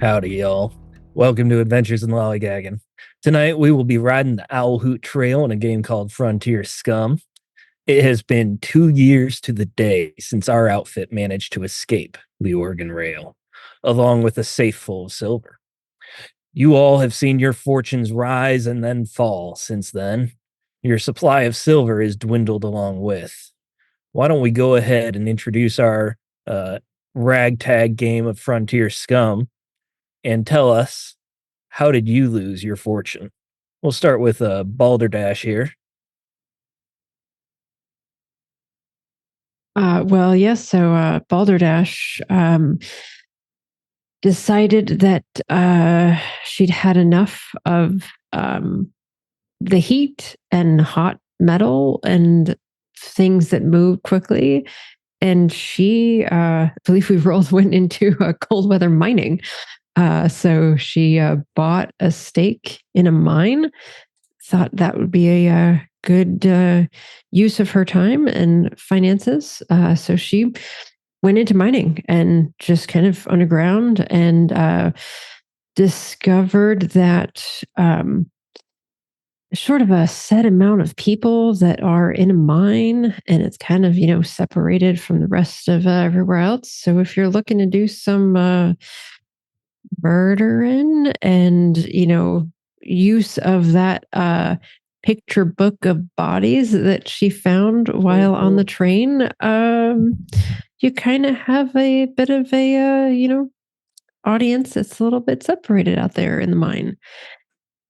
Howdy, y'all. Welcome to Adventures in Lollygagging. Tonight, we will be riding the Owl Hoot Trail in a game called Frontier Scum. It has been 2 years to the day since our outfit managed to escape the Oregon Rail, along with a safe full of silver. You all have seen your fortunes rise and then fall since then. Your supply of silver is dwindled along with. Why don't we go ahead and introduce our ragtag game of Frontier Scum and tell us, how did you lose your fortune? We'll start with Balderdash here. Yes. So Balderdash decided that she'd had enough of the heat and hot metal and things that move quickly. And she, I believe we went into cold weather mining. So she bought a stake in a mine, thought that would be a good use of her time and finances. So she went into mining and just kind of underground and discovered that sort of a set amount of people that are in a mine, and it's kind of, separated from the rest of everywhere else. So if you're looking to do some murdering and, use of that picture book of bodies that she found while on the train, you kind of have a bit of a audience that's a little bit separated out there in the mine.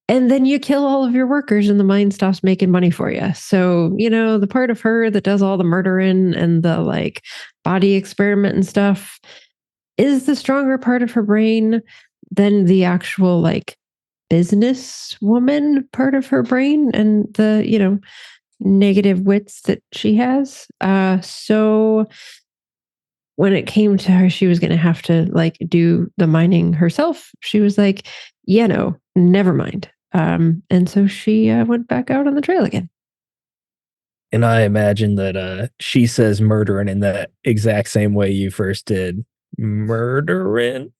And then you kill all of your workers and the mine stops making money for you. So, the part of her that does all the murdering and the body experiment and stuff is the stronger part of her brain than the actual business woman part of her brain and the, negative wits that she has. So when it came to her, she was going to have to do the mining herself. She was like, yeah, no, never mind. And so she went back out on the trail again. And I imagine that she says murdering in that exact same way you first did. Murdering?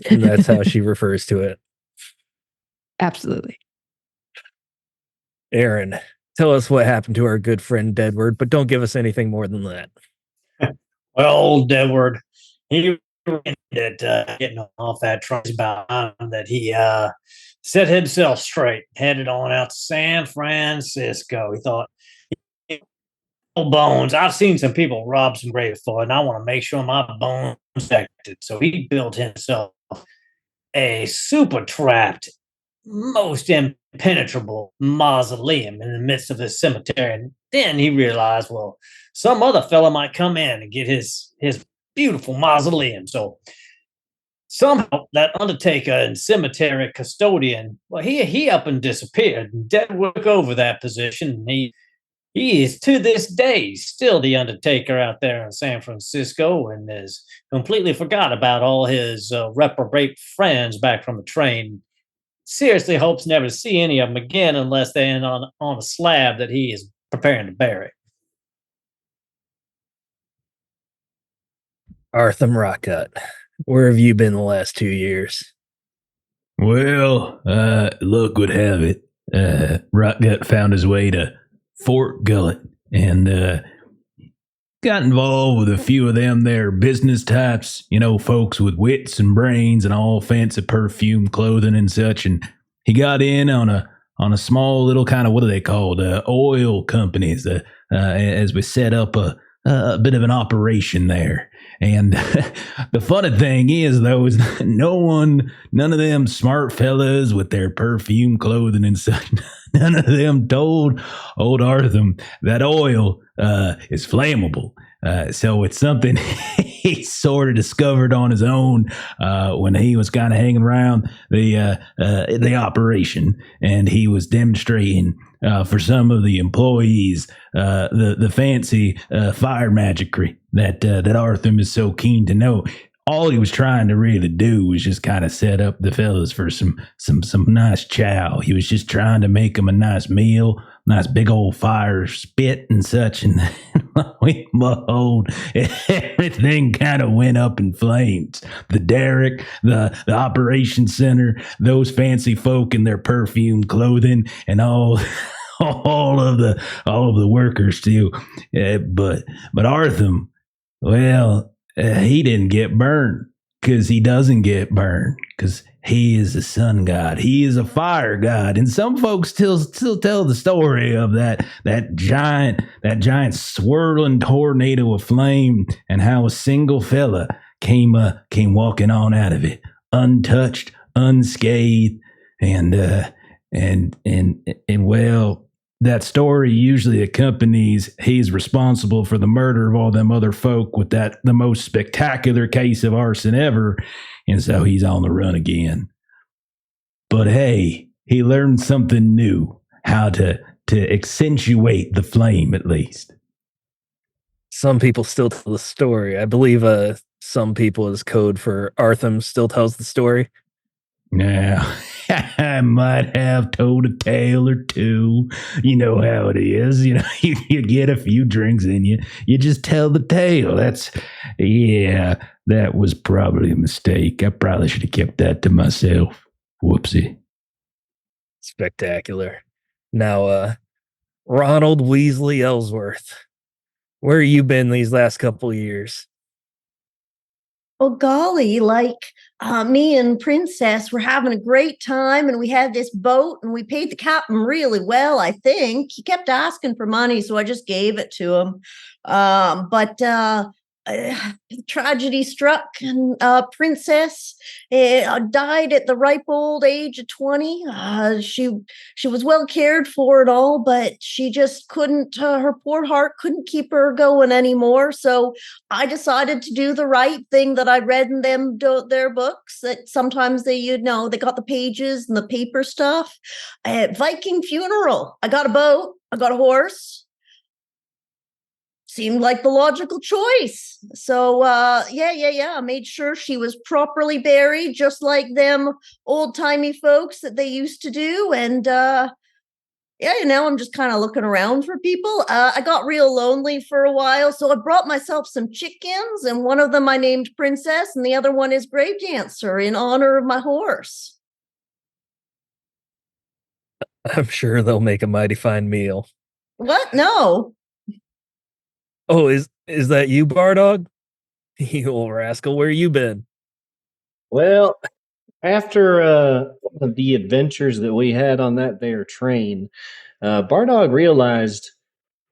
And that's how she refers to it. Absolutely. Aaron, tell us what happened to our good friend Deadward, but don't give us anything more than that. Well, old Deadward, he ended getting off that train about time that he set himself straight, headed on out to San Francisco. He thought, bones. I've seen some people rob some grave before, and I want to make sure my bones are protected. So he built himself a super trapped, most impenetrable mausoleum in the midst of this cemetery. And then he realized, well, some other fella might come in and get his beautiful mausoleum. So somehow that undertaker and cemetery custodian, well, he up and disappeared. And Deadward took over that position. And he is to this day still the undertaker out there in San Francisco, and is completely forgot about all his reprobate friends back from the train. Seriously hopes never to see any of them again unless they end on a slab that he is preparing to bury. Arthur Rockcut, where have you been the last 2 years? Well, luck would have it. Rockgut found his way to Fort Gullet and got involved with a few of them there business types, folks with wits and brains and all fancy perfume clothing and such. And he got in on a small little kind of, what are they called, oil companies, as we set up a bit of an operation there. And the funny thing is, though, is none of them smart fellas with their perfume clothing and such, none of them told old Arthur that oil is flammable. So it's something he sort of discovered on his own when he was kind of hanging around the operation, and he was demonstrating for some of the employees the fancy fire magicry that Arthur is so keen to know. All he was trying to really do was just kind of set up the fellas for some nice chow. He was just trying to make them a nice meal, nice big old fire spit and such. And behold, everything kind of went up in flames. The derrick, the operation center, those fancy folk in their perfume clothing, and all of the workers too. But Arthur, well, he didn't get burned because he doesn't get burned because he is a sun god. He is a fire god, and some folks still tell the story of that giant swirling tornado of flame, and how a single fella came walking on out of it, untouched, unscathed, and well, that story usually accompanies he's responsible for the murder of all them other folk with the most spectacular case of arson ever, and so he's on the run again. But hey, he learned something new, how to accentuate the flame at least. Some people still tell the story. I believe some people is code for Arthur still tells the story. Now, I might have told a tale or two. You know how it is. You know, you get a few drinks in you. You just tell the tale. That was probably a mistake. I probably should have kept that to myself. Whoopsie. Spectacular. Now, Ronald Weasley Ellsworth, where you been these last couple years? Well, golly, me and Princess were having a great time, and we had this boat, and we paid the captain really well, I think. He kept asking for money, so I just gave it to him. But tragedy struck, and Princess died at the ripe old age of 20. She was well cared for and all, but she just couldn't, her poor heart couldn't keep her going anymore. So I decided to do the right thing that I read in their books, that sometimes they got the pages and the paper stuff. Viking funeral. I got a boat. I got a horse. Seemed like the logical choice. So, I made sure she was properly buried, just like them old-timey folks that they used to do. And, I'm just kind of looking around for people. I got real lonely for a while, so I brought myself some chickens, and one of them I named Princess, and the other one is Grave Dancer in honor of my horse. I'm sure they'll make a mighty fine meal. What? No. Oh, is that you, Bardog? You old rascal, where you been? Well, after the adventures that we had on that there train, Bardog realized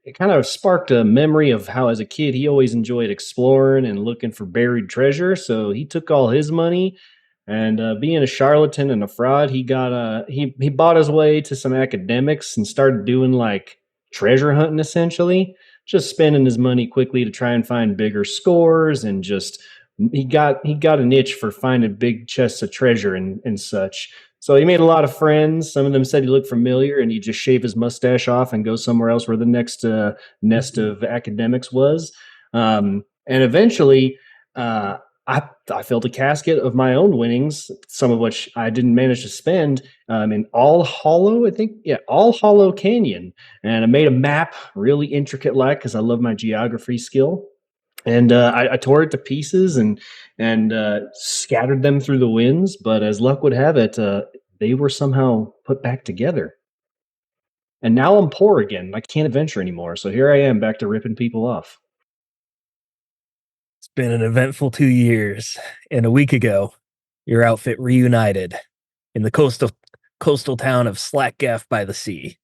it kind of sparked a memory of how, as a kid, he always enjoyed exploring and looking for buried treasure. So he took all his money, and being a charlatan and a fraud, he bought his way to some academics and started doing like treasure hunting, essentially, just spending his money quickly to try and find bigger scores, and just he got an itch for finding big chests of treasure and such. So he made a lot of friends. Some of them said he looked familiar, and he'd just shave his mustache off and go somewhere else where the next nest of academics was. And eventually, I filled a casket of my own winnings, some of which I didn't manage to spend, in All Hollow, I think. Yeah, All Hollow Canyon. And I made a map, really intricate like, because I love my geography skill. And I tore it to pieces and scattered them through the winds. But as luck would have it, they were somehow put back together. And now I'm poor again. I can't adventure anymore. So here I am, back to ripping people off. It's been an eventful 2 years, and a week ago, your outfit reunited in the coastal town of Slackgaff by the Sea.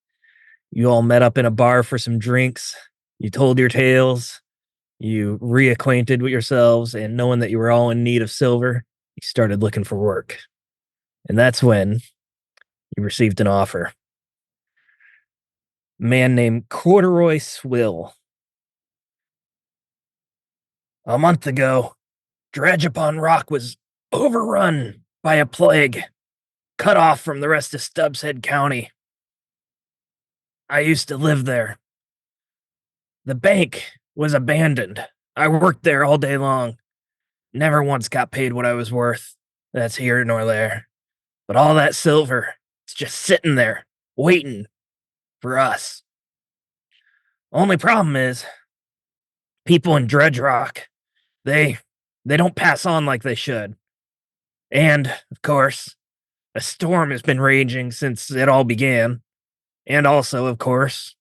You all met up in a bar for some drinks. You told your tales. You reacquainted with yourselves, and knowing that you were all in need of silver, you started looking for work. And that's when you received an offer. A man named Corduroy Swill. A month ago, Dredge upon Rock was overrun by a plague, cut off from the rest of Stubbshead County. I used to live there. The bank was abandoned. I worked there all day long. Never once got paid what I was worth. That's here nor there. But all that silver, it's just sitting there, waiting for us. Only problem is, people in Dredge Rock, they don't pass on like they should. And, of course, a storm has been raging since it all began. And also, of course,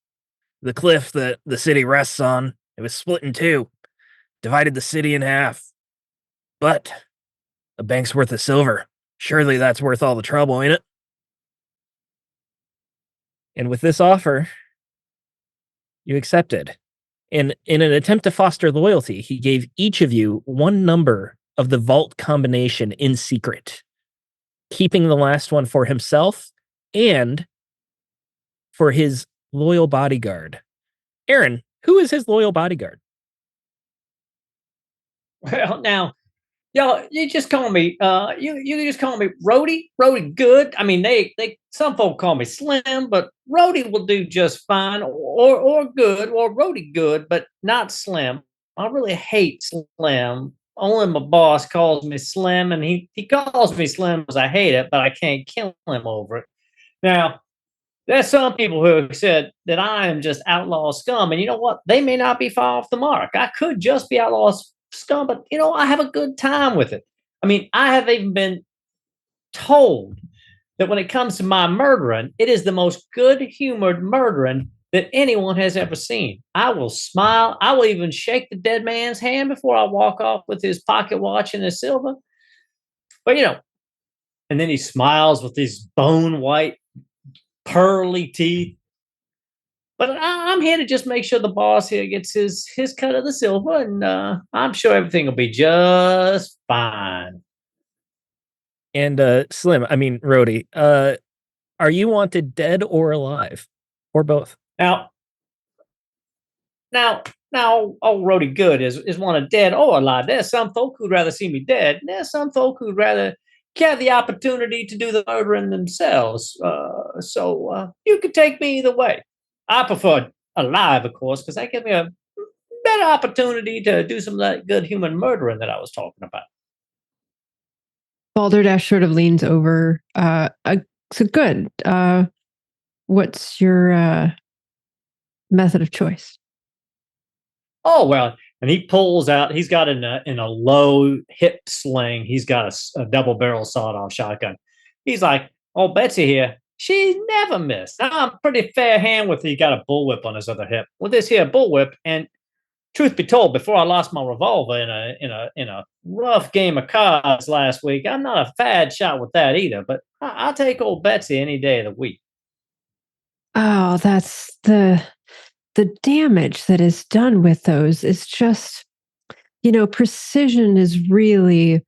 the cliff that the city rests on, it was split in two, divided the city in half. But a bank's worth of silver. Surely that's worth all the trouble, ain't it? And with this offer, you accepted. And in an attempt to foster loyalty, he gave each of you one number of the vault combination in secret, keeping the last one for himself and for his loyal bodyguard. Aaron, who is his loyal bodyguard? Well, now, y'all, you just call me. You just call me Rhodey. Rhodey good. I mean, they some folk call me Slim, but Rhodey will do just fine, or good, or Rhodey good, but not Slim. I really hate Slim. Only my boss calls me Slim, and he calls me Slim because I hate it, but I can't kill him over it. Now, there's some people who have said that I am just outlaw scum, and you know what? They may not be far off the mark. I could just be outlaw scum, but I have a good time with it. I mean, I have even been told that when it comes to my murdering, it is the most good-humored murdering that anyone has ever seen. I will smile. I will even shake the dead man's hand before I walk off with his pocket watch and his silver. But and then he smiles with his bone white, pearly teeth. But I'm here to just make sure the boss here gets his cut of the silver, and I'm sure everything will be just fine. And Slim, I mean Rhodey, are you wanted dead or alive? Or both? Now, old Rhodey Good is wanted dead or alive. There's some folk who'd rather see me dead. There's some folk who'd rather have the opportunity to do the murdering themselves. So you could take me either way. I prefer alive, of course, because that gives me a better opportunity to do some of that good human murdering that I was talking about. Balderdash sort of leans over. So good. What's your method of choice? Oh, well, and he pulls out, he's got in a low hip sling, he's got a double barrel sawed-off shotgun. He's like, oh, Betsy here, she's never missed. I'm pretty fair hand with he got a bullwhip on his other hip. With this here bullwhip, and truth be told, before I lost my revolver in a rough game of cards last week, I'm not a fad shot with that either, but I'll take old Betsy any day of the week. Oh, that's the damage that is done with those is just, precision is really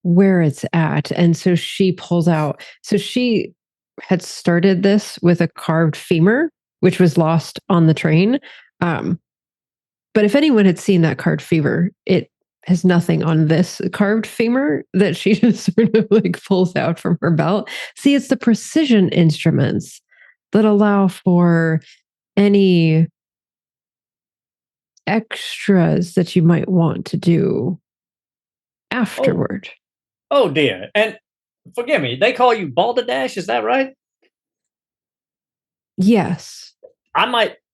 where it's at. And so she pulls out. So she had started this with a carved femur, which was lost on the train. But if anyone had seen that carved femur, it has nothing on this carved femur that she just sort of pulls out from her belt. See, it's the precision instruments that allow for any extras that you might want to do afterward. Oh dear. And forgive me, they call you Balderdash, is that right? Yes.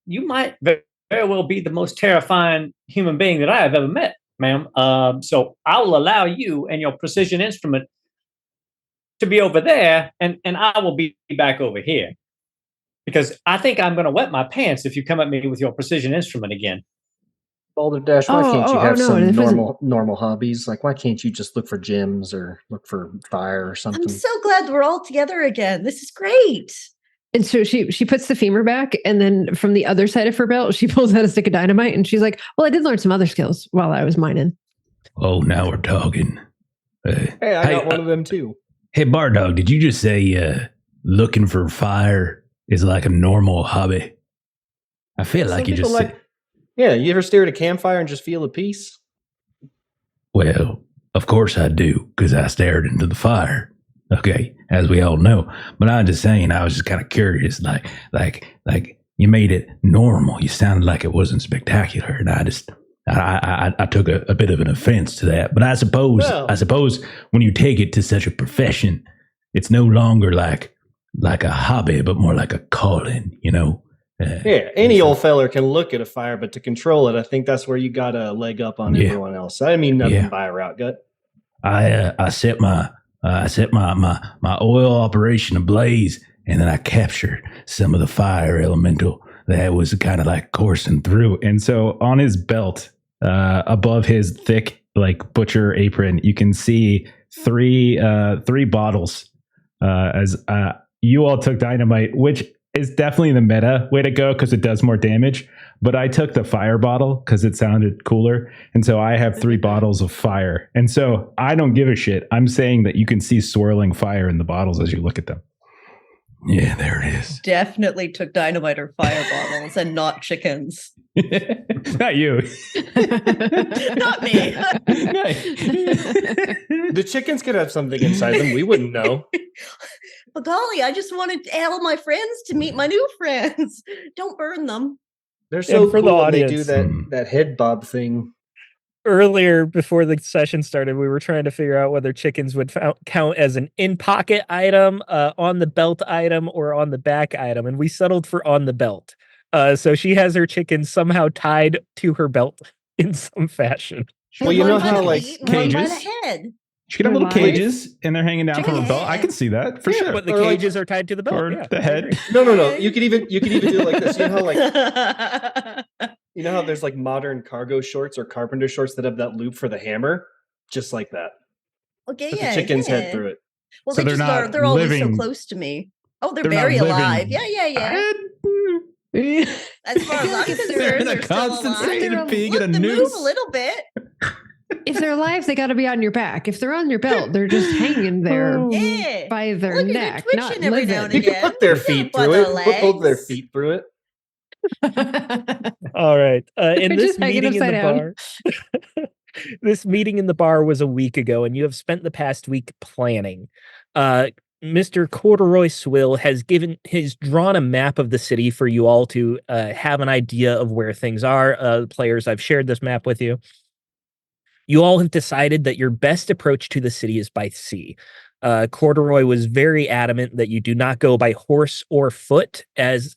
You might very well be the most terrifying human being that I have ever met, ma'am. So I will allow you and your precision instrument to be over there, and I will be back over here. Because I think I'm going to wet my pants if you come at me with your precision instrument again. Balderdash, why can't you have some no, normal hobbies? Like, why can't you just look for gems or look for fire or something? I'm so glad we're all together again. This is great. And so she puts the femur back, and then from the other side of her belt, she pulls out a stick of dynamite, and she's like, well, I did learn some other skills while I was mining. Oh, now we're talking. Hey, I got one of them too. Hey, Bardog, did you just say looking for fire is like a normal hobby? I feel like you just said... Yeah, you ever stare at a campfire and just feel a peace? Well, of course I do, because I stared into the fire. Okay, as we all know. But I'm just saying, I was just kind of curious, like you made it normal. You sounded like it wasn't spectacular, and I took a bit of an offense to that. But I suppose when you take it to such a profession, it's no longer like a hobby, but more like a calling, Yeah, any old feller can look at a fire, but to control it, I think that's where you got a leg up on everyone else. I mean nothing by a route gut. I set my oil operation ablaze, and then I captured some of the fire elemental that was kind of like coursing through. And so on his belt, above his thick like butcher apron, you can see three bottles. As you all took dynamite, which is definitely the meta way to go because it does more damage. But I took the fire bottle because it sounded cooler. And so I have 3 bottles of fire. And so I don't give a shit. I'm saying that you can see swirling fire in the bottles as you look at them. Yeah, there it is. Definitely took dynamite or fire bottles and not chickens. Not you. Not me. The chickens could have something inside them. We wouldn't know. But golly, I just wanted all my friends to meet my new friends. Don't burn them. They're so for cool the when they audience. do that head bob thing. Earlier, before the session started, we were trying to figure out whether chickens would count as an in-pocket item, on the belt item, or on the back item, and we settled for on the belt. So she has her chickens somehow tied to her belt in some fashion. Well, you know how like One by cages? the head. She got little Life. cages and they're hanging down from her belt. I Yeah. can see that for sure. But the Or like- cages are tied to the belt. Or Yeah, the I head. agree. No. You could even do it like this. You know how like you know how there's like modern cargo shorts or carpenter shorts that have that loop for the hammer, just like that. Okay, But yeah. the chickens yeah. head through it. Well, So they they're just not are. They're always so living- close to me. Oh, they're They're not very living- alive. Yeah. As far as I'm If concerned, they're in a they're still constant alive. state of being Look, in a they move noose. a little bit. If they're alive, they got to be on your back. If they're on your belt, they're just hanging there Yeah. by their Look, they're neck, twitching not every now and living. You can put their Yeah, feet by through their it. Put both their legs. feet through it. All right. In They're this just hanging meeting in the upside bar, this meeting in the bar was a week ago, and you have spent the past week planning. Mr. Corduroy Swill has drawn a map of the city for you all to have an idea of where things are. Players, I've shared this map with you. You all have decided that your best approach to the city is by sea. Corduroy was very adamant that you do not go by horse or foot, as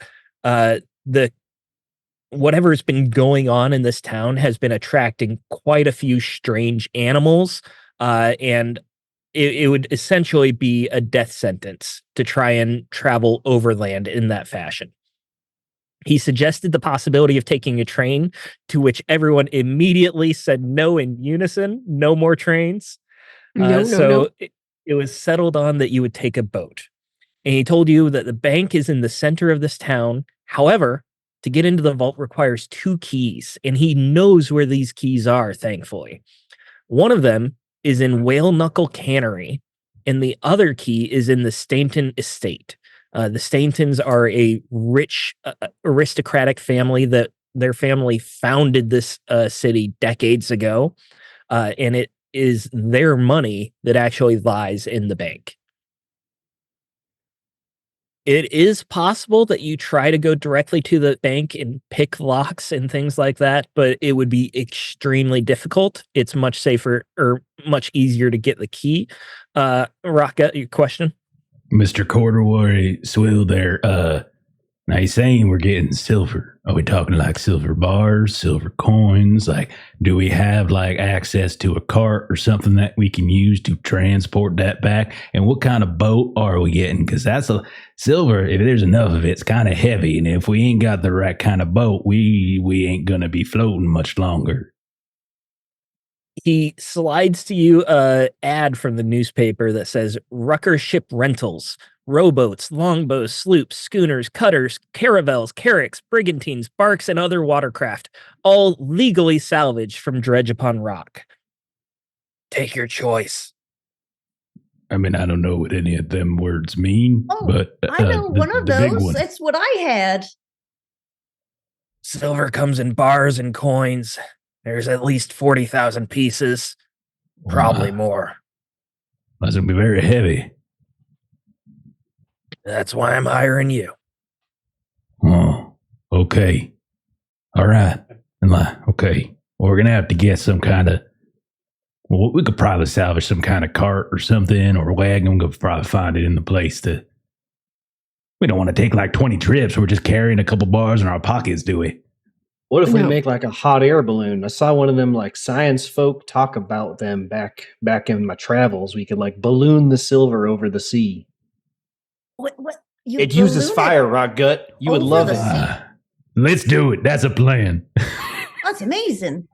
whatever's been going on in this town has been attracting quite a few strange animals, and it would essentially be a death sentence to try and travel overland in that fashion. He suggested the possibility of taking a train, to which everyone immediately said no in unison. No more trains. No. It was settled on that you would take a boat. And he told you that the bank is in the center of this town. However, to get into the vault requires 2 keys, and he knows where these keys are, thankfully. One of them is in Whale Knuckle Cannery, and the other key is in the Stainton Estate. The Staintons are a rich aristocratic family that their family founded this city decades ago, and it is their money that actually lies in the bank. It is possible that you try to go directly to the bank and pick locks and things like that, but it would be extremely difficult. It's much safer or much easier to get the key. Rocka, your question? Mr. Corduroy Swill there, now he's saying we're getting silver. Are we talking like silver bars, silver coins? Like, do we have like access to a cart or something that we can use to transport that back? And what kind of boat are we getting? Because that's a silver, if there's enough of it, it's kind of heavy. And if we ain't got the right kind of boat, we ain't going to be floating much longer. He slides to you an ad from the newspaper that says Rucker Ship Rentals, rowboats, longbows, sloops, schooners, cutters, caravels, carracks, brigantines, barks, and other watercraft, all legally salvaged from dredge upon rock. Take your choice. I mean, I don't know what any of them words mean, Oh, but I know one of the big those. one. That's what I had. Silver comes in bars and coins. There's at least 40,000 pieces, probably Wow. more. That's going to be very heavy. That's why I'm hiring you. Oh, okay. All right. Okay. Well, we're going to have to get some kind of, well, we could probably salvage some kind of cart or something or wagon. We could probably find it in the place to We don't want to take like 20 trips. We're just carrying a couple bars in our pockets, do we? What if we No. make like a hot air balloon? I saw one of them like science folk talk about them back in my travels. We could like balloon the silver over the sea. What? You It uses balloon fire, Rock Gut. You would over love the it. sea? Let's do it. That's a plan. That's amazing.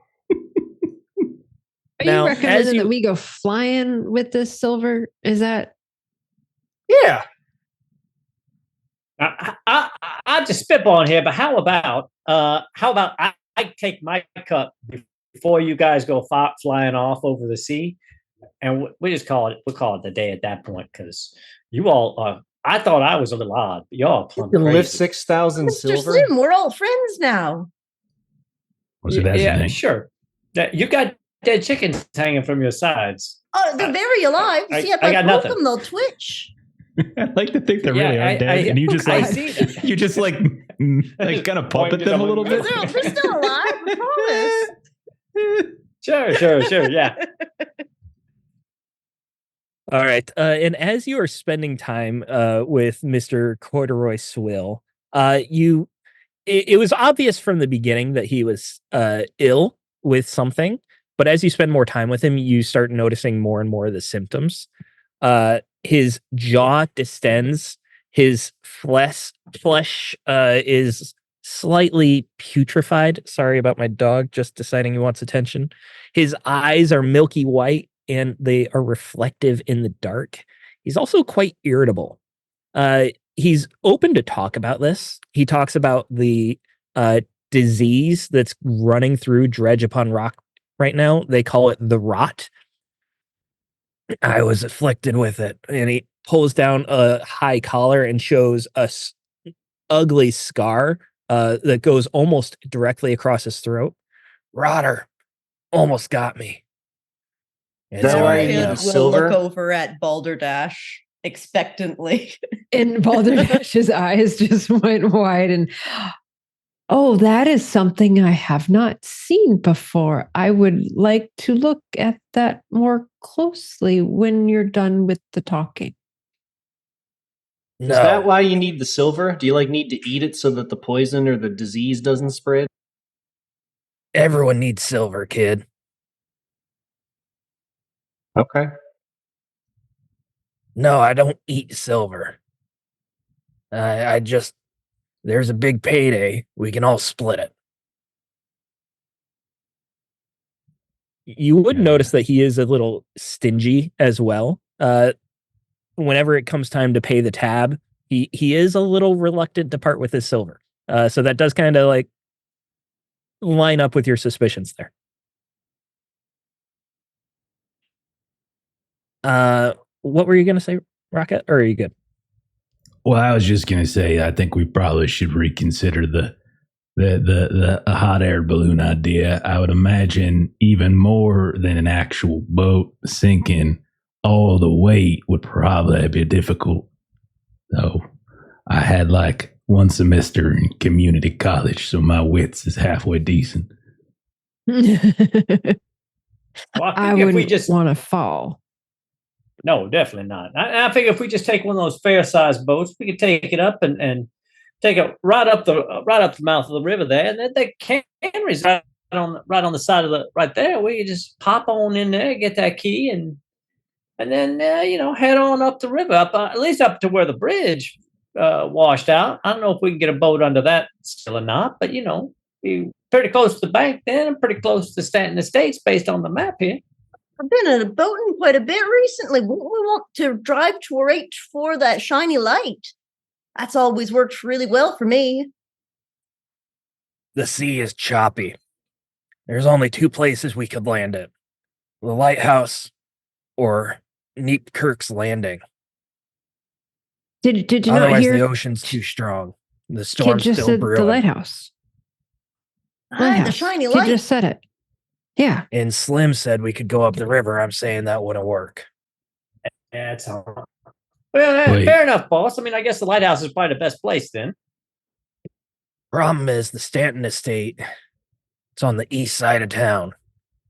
Are Now, you as recommending you- that we go flying with this silver? Is that Yeah. I just spitballing here, but how about I take my cup before you guys go flying off over the sea, and we'll call it the day at that point, because you all I thought I was a little odd, but y'all are You plumb can lift crazy. 6,000 Mr. silver. Slim, we're all friends now. So that's the Yeah, thing. sure. Yeah, you got dead chickens hanging from your sides. Oh, they're very alive. I- See, if I I got poke nothing. them, they'll twitch. I like to think they Yeah, really are I- dead, and you just I like see them. you just like kind of puppet them a little bit. They're still alive, I promise. Sure, yeah. All right. And as you are spending time with Mr. Corduroy Swill, it was obvious from the beginning that he was ill with something, but as you spend more time with him, you start noticing more and more of the symptoms. His jaw distends, his flesh is slightly putrefied. Sorry about my dog just deciding he wants attention. His eyes are milky white and they are reflective in the dark. He's also quite irritable. He's open to talk about this. He talks about the disease that's running through Dredge Upon Rock right now. They call it the rot. I was afflicted with it. And he pulls down a high collar and shows a ugly scar that goes almost directly across his throat. Rotter almost got me. It's Is that all why right you need now. the We'll silver? look over at Balderdash expectantly. in Balderdash's eyes just went wide and oh, that is something I have not seen before. I would like to look at that more closely when you're done with the talking. No, Is that why you need the silver? Do you like need to eat it so that the poison or the disease doesn't spread? everyone needs silver, kid. Okay. No, I don't eat silver. I just, there's a big payday. We can all split it. You would Yeah. notice that he is a little stingy as well. Whenever it comes time to pay the tab, he is a little reluctant to part with his silver. So that does kind of like line up with your suspicions there. What were you going to say, Rocket? Or are you good? Well, I was just gonna say, I think we probably should reconsider the hot air balloon idea. I would imagine even more than an actual boat sinking, all the weight would probably be difficult. So I had like one semester in community college, so my wits is halfway decent. Well, I think if we wouldn't just want to fall. no, definitely not. I figure if we just take one of those fair-sized boats, we could take it up and take it right up the mouth of the river there, and then the cannery's right on the side of the right there. We could just pop on in there, get that key, and then head on up the river, up at least up to where the bridge washed out. I don't know if we can get a boat under that still or not, but be pretty close to the bank then, and pretty close to Stanton Estates based on the map here. I've been in a boating quite a bit recently. We want to drive to right for that shiny light. That's always worked really well for me. The sea is choppy. There's only two places we could land it. The lighthouse or Neep Kirk's Landing. Did you not Otherwise, hear? the ocean's too strong. The Kid storm's just still said brewing. the lighthouse. The shiny Kid light. just said it. Yeah. And Slim said we could go up the river. I'm saying that wouldn't work. Yeah, it's all right. Well, Wait. fair enough, boss. I mean, I guess the lighthouse is probably the best place then. Problem is, the Stanton Estate, it's on the east side of town.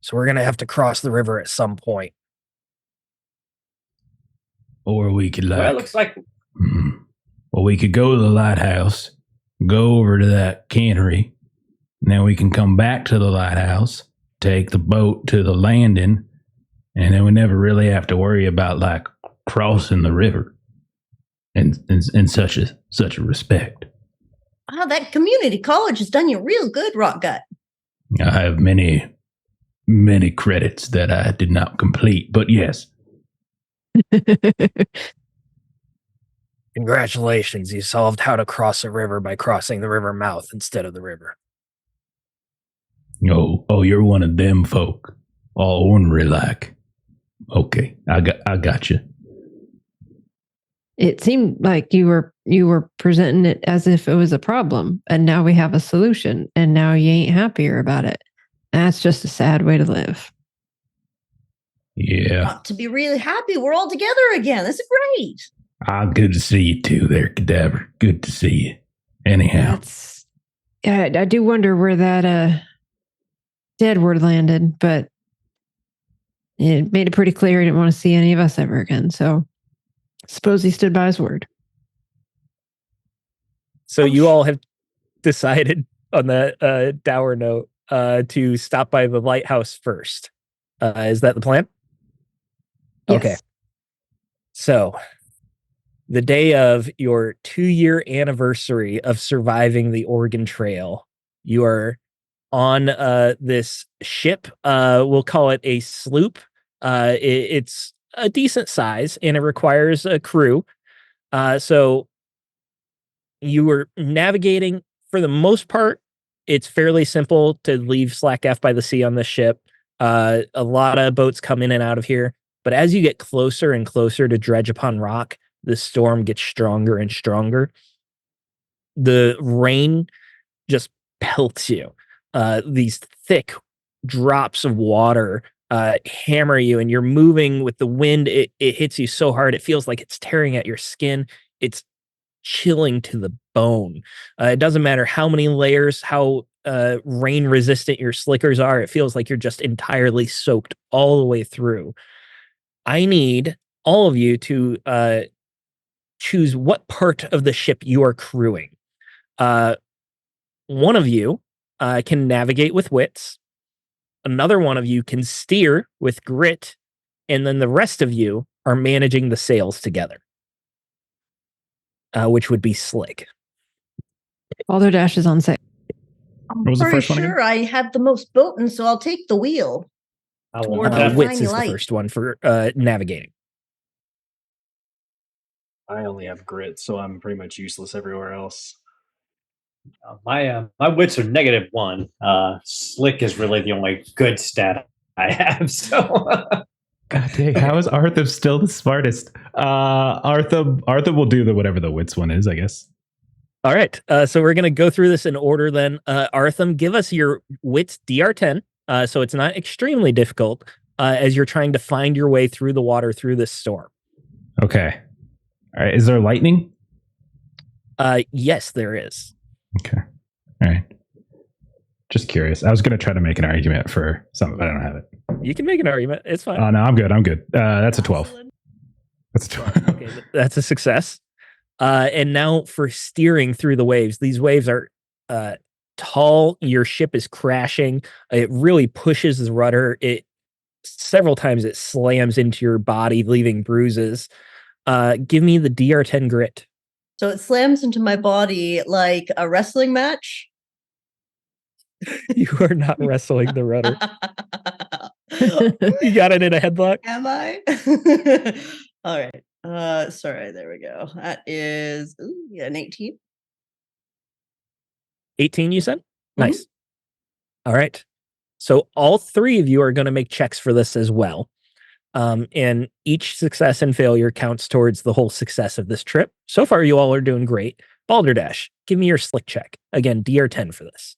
So we're going to have to cross the river at some point. Or we could Well, it looks like Well, we could go to the lighthouse, go over to that cannery, and then we can come back to the lighthouse, take the boat to the landing, and then we never really have to worry about like crossing the river in such a respect. Wow, that community college has done you real good, Rock Gut. I have many credits that I did not complete, but yes. Congratulations, you solved how to cross a river by crossing the river mouth instead of the river. Oh, you're one of them folk. All ornery like. Okay, I got you. It seemed like you were presenting it as if it was a problem, and now we have a solution, and now you ain't happier about it. That's just a sad way to live. Yeah. Ought to be really happy we're all together again. This is great. Good to see you too there, Cadaver. Good to see you. Anyhow. I do wonder where that Deadward landed, but it made it pretty clear he didn't want to see any of us ever again, so I suppose he stood by his word. So you all have decided on that dour note to stop by the lighthouse first. Is that the plan? Yes. Okay. So the day of your 2-year anniversary of surviving the Oregon Trail, you are on this ship. We'll call it a sloop. It's a decent size and it requires a crew. So you were navigating for the most part. It's fairly simple to leave Slack F by the sea on this ship. A lot of boats come in and out of here. But as you get closer and closer to Dredge Upon Rock, the storm gets stronger and stronger. The rain just pelts you. These thick drops of water hammer you, and you're moving with the wind. It hits you so hard, it feels like it's tearing at your skin. It's chilling to the bone. It doesn't matter how many layers, how rain resistant your slickers are. It feels like you're just entirely soaked all the way through. I need all of you to choose what part of the ship you are crewing. One of you can navigate with wits. Another one of you can steer with grit. And then the rest of you are managing the sails together, which would be slick. Balderdash is on sale. I'm What was the pretty first one again? sure I have the most boating, so I'll take the wheel. I will Toward have the Wits shiny is the light. first one for navigating. I only have grit, so I'm pretty much useless everywhere else. my wits are -1. Slick is really the only good stat I have. So God dang, how is Arthur still the smartest? Arthur will do whatever the wits one is, I guess. All right. So we're going to go through this in order then. Arthur, give us your wits DR10. So it's not extremely difficult as you're trying to find your way through the water through this storm. Okay. All right. Is there lightning? Yes, there is. Okay. All right. Just curious. I was going to try to make an argument for something, but I don't have it. You can make an argument. It's fine. Oh, no, I'm good. That's a 12. That's a 12. Okay, that's a success. And now for steering through the waves. These waves are tall. Your ship is crashing. It really pushes the rudder. Several times it slams into your body, leaving bruises. Give me the DR10 grit. So it slams into my body like a wrestling match. You are not wrestling the rudder. You got it in a headlock? Am I? All right. Sorry, there we go. That is an 18. 18, you said? Nice. All right. So all three of you are going to make checks for this as well. And each success and failure counts towards the whole success of this trip. So far, you all are doing great. Balderdash, give me your slick check. Again, DR10 for this.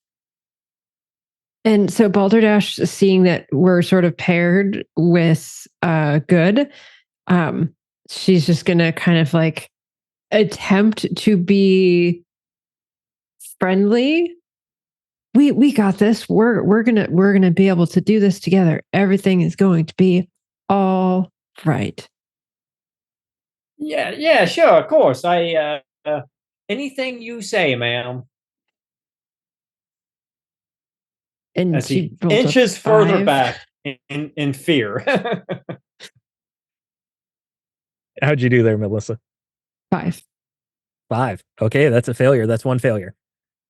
And so Balderdash, seeing that we're sort of paired with good, she's just gonna kind of like attempt to be friendly. We got this. We're gonna be able to do this together. Everything is going to be all right. yeah, sure, of course. I Anything you say, ma'am. And As she he rolls a inches further 5. back in fear. How'd you do there, Melissa? 5. 5. Okay, that's a failure. That's one failure.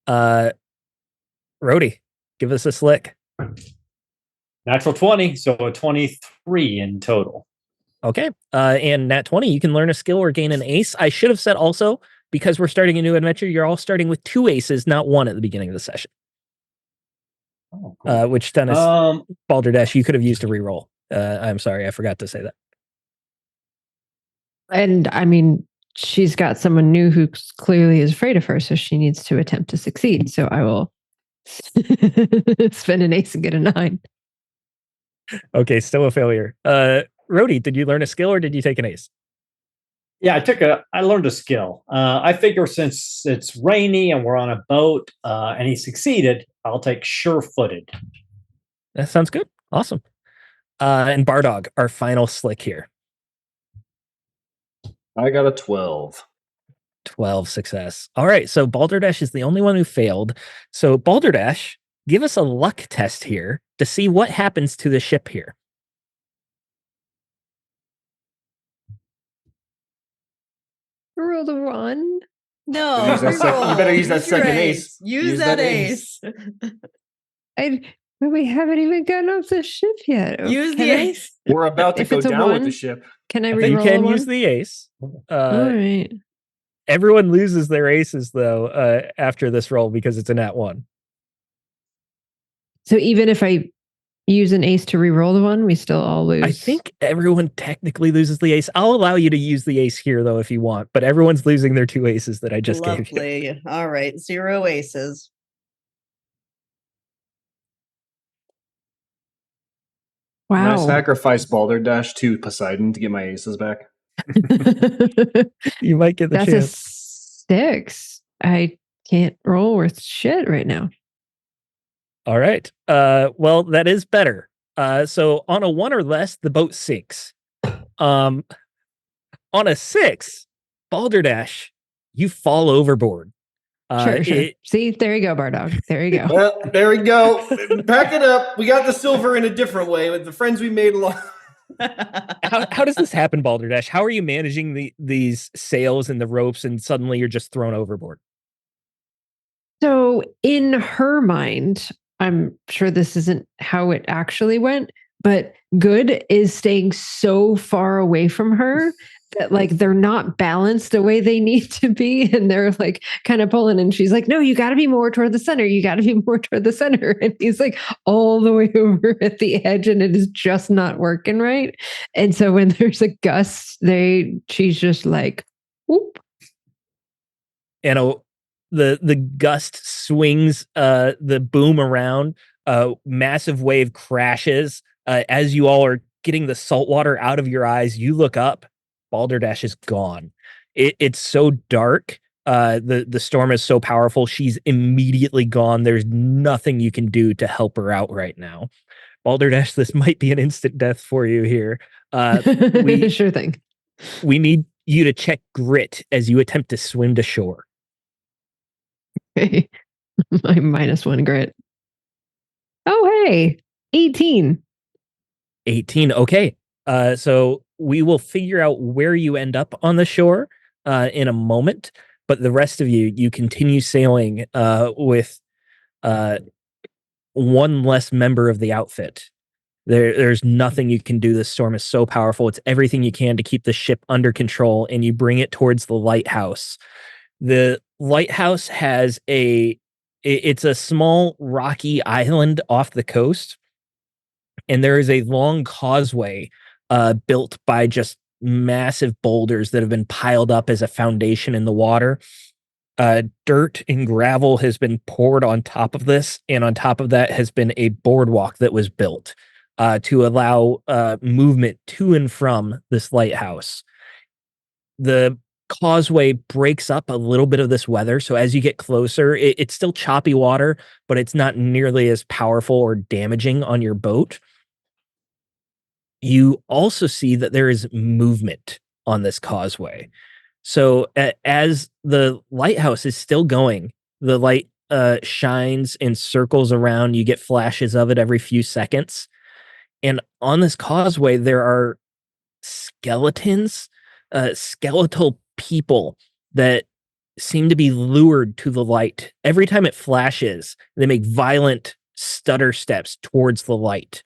Rhodey, give us a slick. Natural 20, so a 23 in total. Okay. And nat 20, you can learn a skill or gain an ace. I should have said also, because we're starting a new adventure, you're all starting with 2 aces, not 1 at the beginning of the session. Oh, cool. Which Stunice, Balderdash, you could have used to reroll. I'm sorry, I forgot to say that. And I mean, she's got someone new who clearly is afraid of her, so she needs to attempt to succeed. So I will spend an ace and get a 9. Okay, still a failure. Rhodey, did you learn a skill or did you take an ace? Yeah, I learned a skill. I figure since it's rainy and we're on a boat, and he succeeded, I'll take sure-footed. That sounds good. Awesome. And Bardog, our final slick here. I got a 12. 12 success. All right, so Balderdash is the only one who failed. So Balderdash, give us a luck test here to see what happens to the ship here. Roll the 1. No, You better use that your second ace. Use that ace. We haven't even gotten off the ship yet. Use the Can I- ace. We're about to If go it's a down with 1, the ship. Can I You re-roll can a 1? use the ace. All right. Everyone loses their aces, though, after this roll because it's a nat 1. So even if I use an ace to re-roll the 1, we still all lose. I think everyone technically loses the ace. I'll allow you to use the ace here, though, if you want, but everyone's losing their 2 aces that I just gave you. Lovely. All right, 0 aces. Can I Wow. sacrifice Balderdash to Poseidon to get my aces back? You might get the That's chance. a 6. I can't roll worth shit right now. All right. Well, that is better. So on a 1 or less, the boat sinks. On a 6, Balderdash, you fall overboard. Sure. See, there you go, Bardog. There you go. Well, there we go. Pack it up. We got the silver in a different way with the friends we made along. How does this happen, Balderdash? How are you managing these sails and the ropes, and suddenly you're just thrown overboard? So in her mind, I'm sure this isn't how it actually went, but Good is staying so far away from her that like they're not balanced the way they need to be, and they're like kind of pulling, and she's like, no, you got to be more toward the center, you got to be more toward the center, and he's like all the way over at the edge, and it is just not working right. And so when there's a gust, she's just like whoop. And the gust swings the boom around, massive wave crashes. As you all are getting the salt water out of your eyes, you look up, Balderdash is gone. It's so dark. The storm is so powerful. She's immediately gone. There's nothing you can do to help her out right now. Balderdash, this might be an instant death for you here. Sure thing. We need you to check grit as you attempt to swim to shore. Okay. My -1 grit. Oh, hey, 18. 18. Okay. So we will figure out where you end up on the shore in a moment, but the rest of you continue sailing with one less member of the outfit. There's nothing you can do. The storm is so powerful. It's everything you can to keep the ship under control, and you bring it towards the lighthouse. The lighthouse has it's a small rocky island off the coast, and there is a long causeway built by just massive boulders that have been piled up as a foundation in the water. Dirt and gravel has been poured on top of this, and on top of that has been a boardwalk that was built to allow movement to and from this lighthouse. The causeway breaks up a little bit of this weather, so as you get closer, it's still choppy water, but it's not nearly as powerful or damaging on your boat. You also see that there is movement on this causeway. So as the lighthouse is still going, the light shines and circles around. You get flashes of it every few seconds. And on this causeway, there are skeletons, skeletal people that seem to be lured to the light. Every time it flashes, they make violent stutter steps towards the light.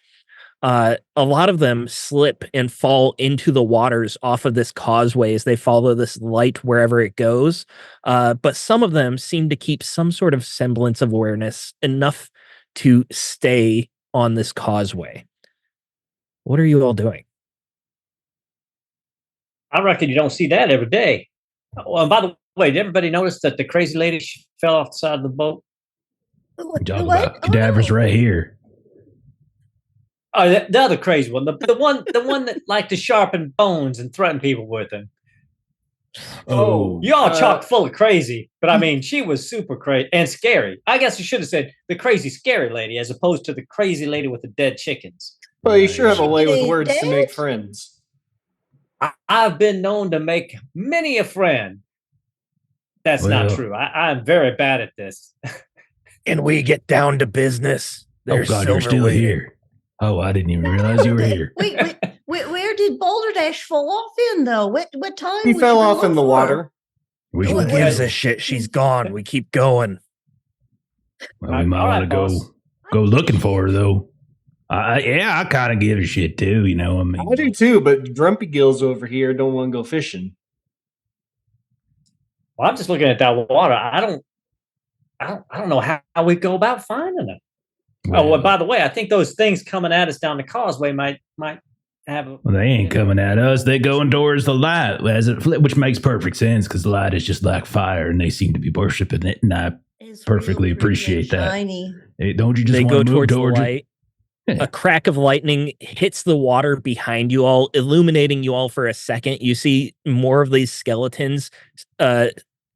A lot of them slip and fall into the waters off of this causeway as they follow this light wherever it goes. But some of them seem to keep some sort of semblance of awareness enough to stay on this causeway. What are you all doing? I reckon you don't see that every day. Oh, and by the way, did everybody notice that the crazy lady fell off the side of the boat? We talk about cadavers right here. Oh, the other crazy one, the one that liked to sharpen bones and threaten people with them. Oh, Y'all chock full of crazy, but I mean, she was super crazy and scary. I guess you should have said the crazy, scary lady as opposed to the crazy lady with the dead chickens. Well, you sure have a way with words to make friends. I've been known to make many a friend. That's not true. I'm very bad at this. Can we get down to business? Oh God, you're still here. Oh, I didn't even realize you were here. Wait, where did Balderdash fall off in though? What time? He fell off in the water. Who gives a shit? She's gone. We keep going. Well, we might want to go looking for her though. I kind of give a shit too. You know, I do too. But Grumpy Gills over here don't want to go fishing. Well, I'm just looking at that water. I don't know how we go about finding it. Well, by the way, I think those things coming at us down the causeway might have. Well, they ain't coming at us. They're going towards the light, which makes perfect sense because the light is just like fire, and they seem to be worshiping it, and I perfectly appreciate that. Hey, don't you just want to move towards the light? A crack of lightning hits the water behind you all, illuminating you all for a second. You see more of these skeletons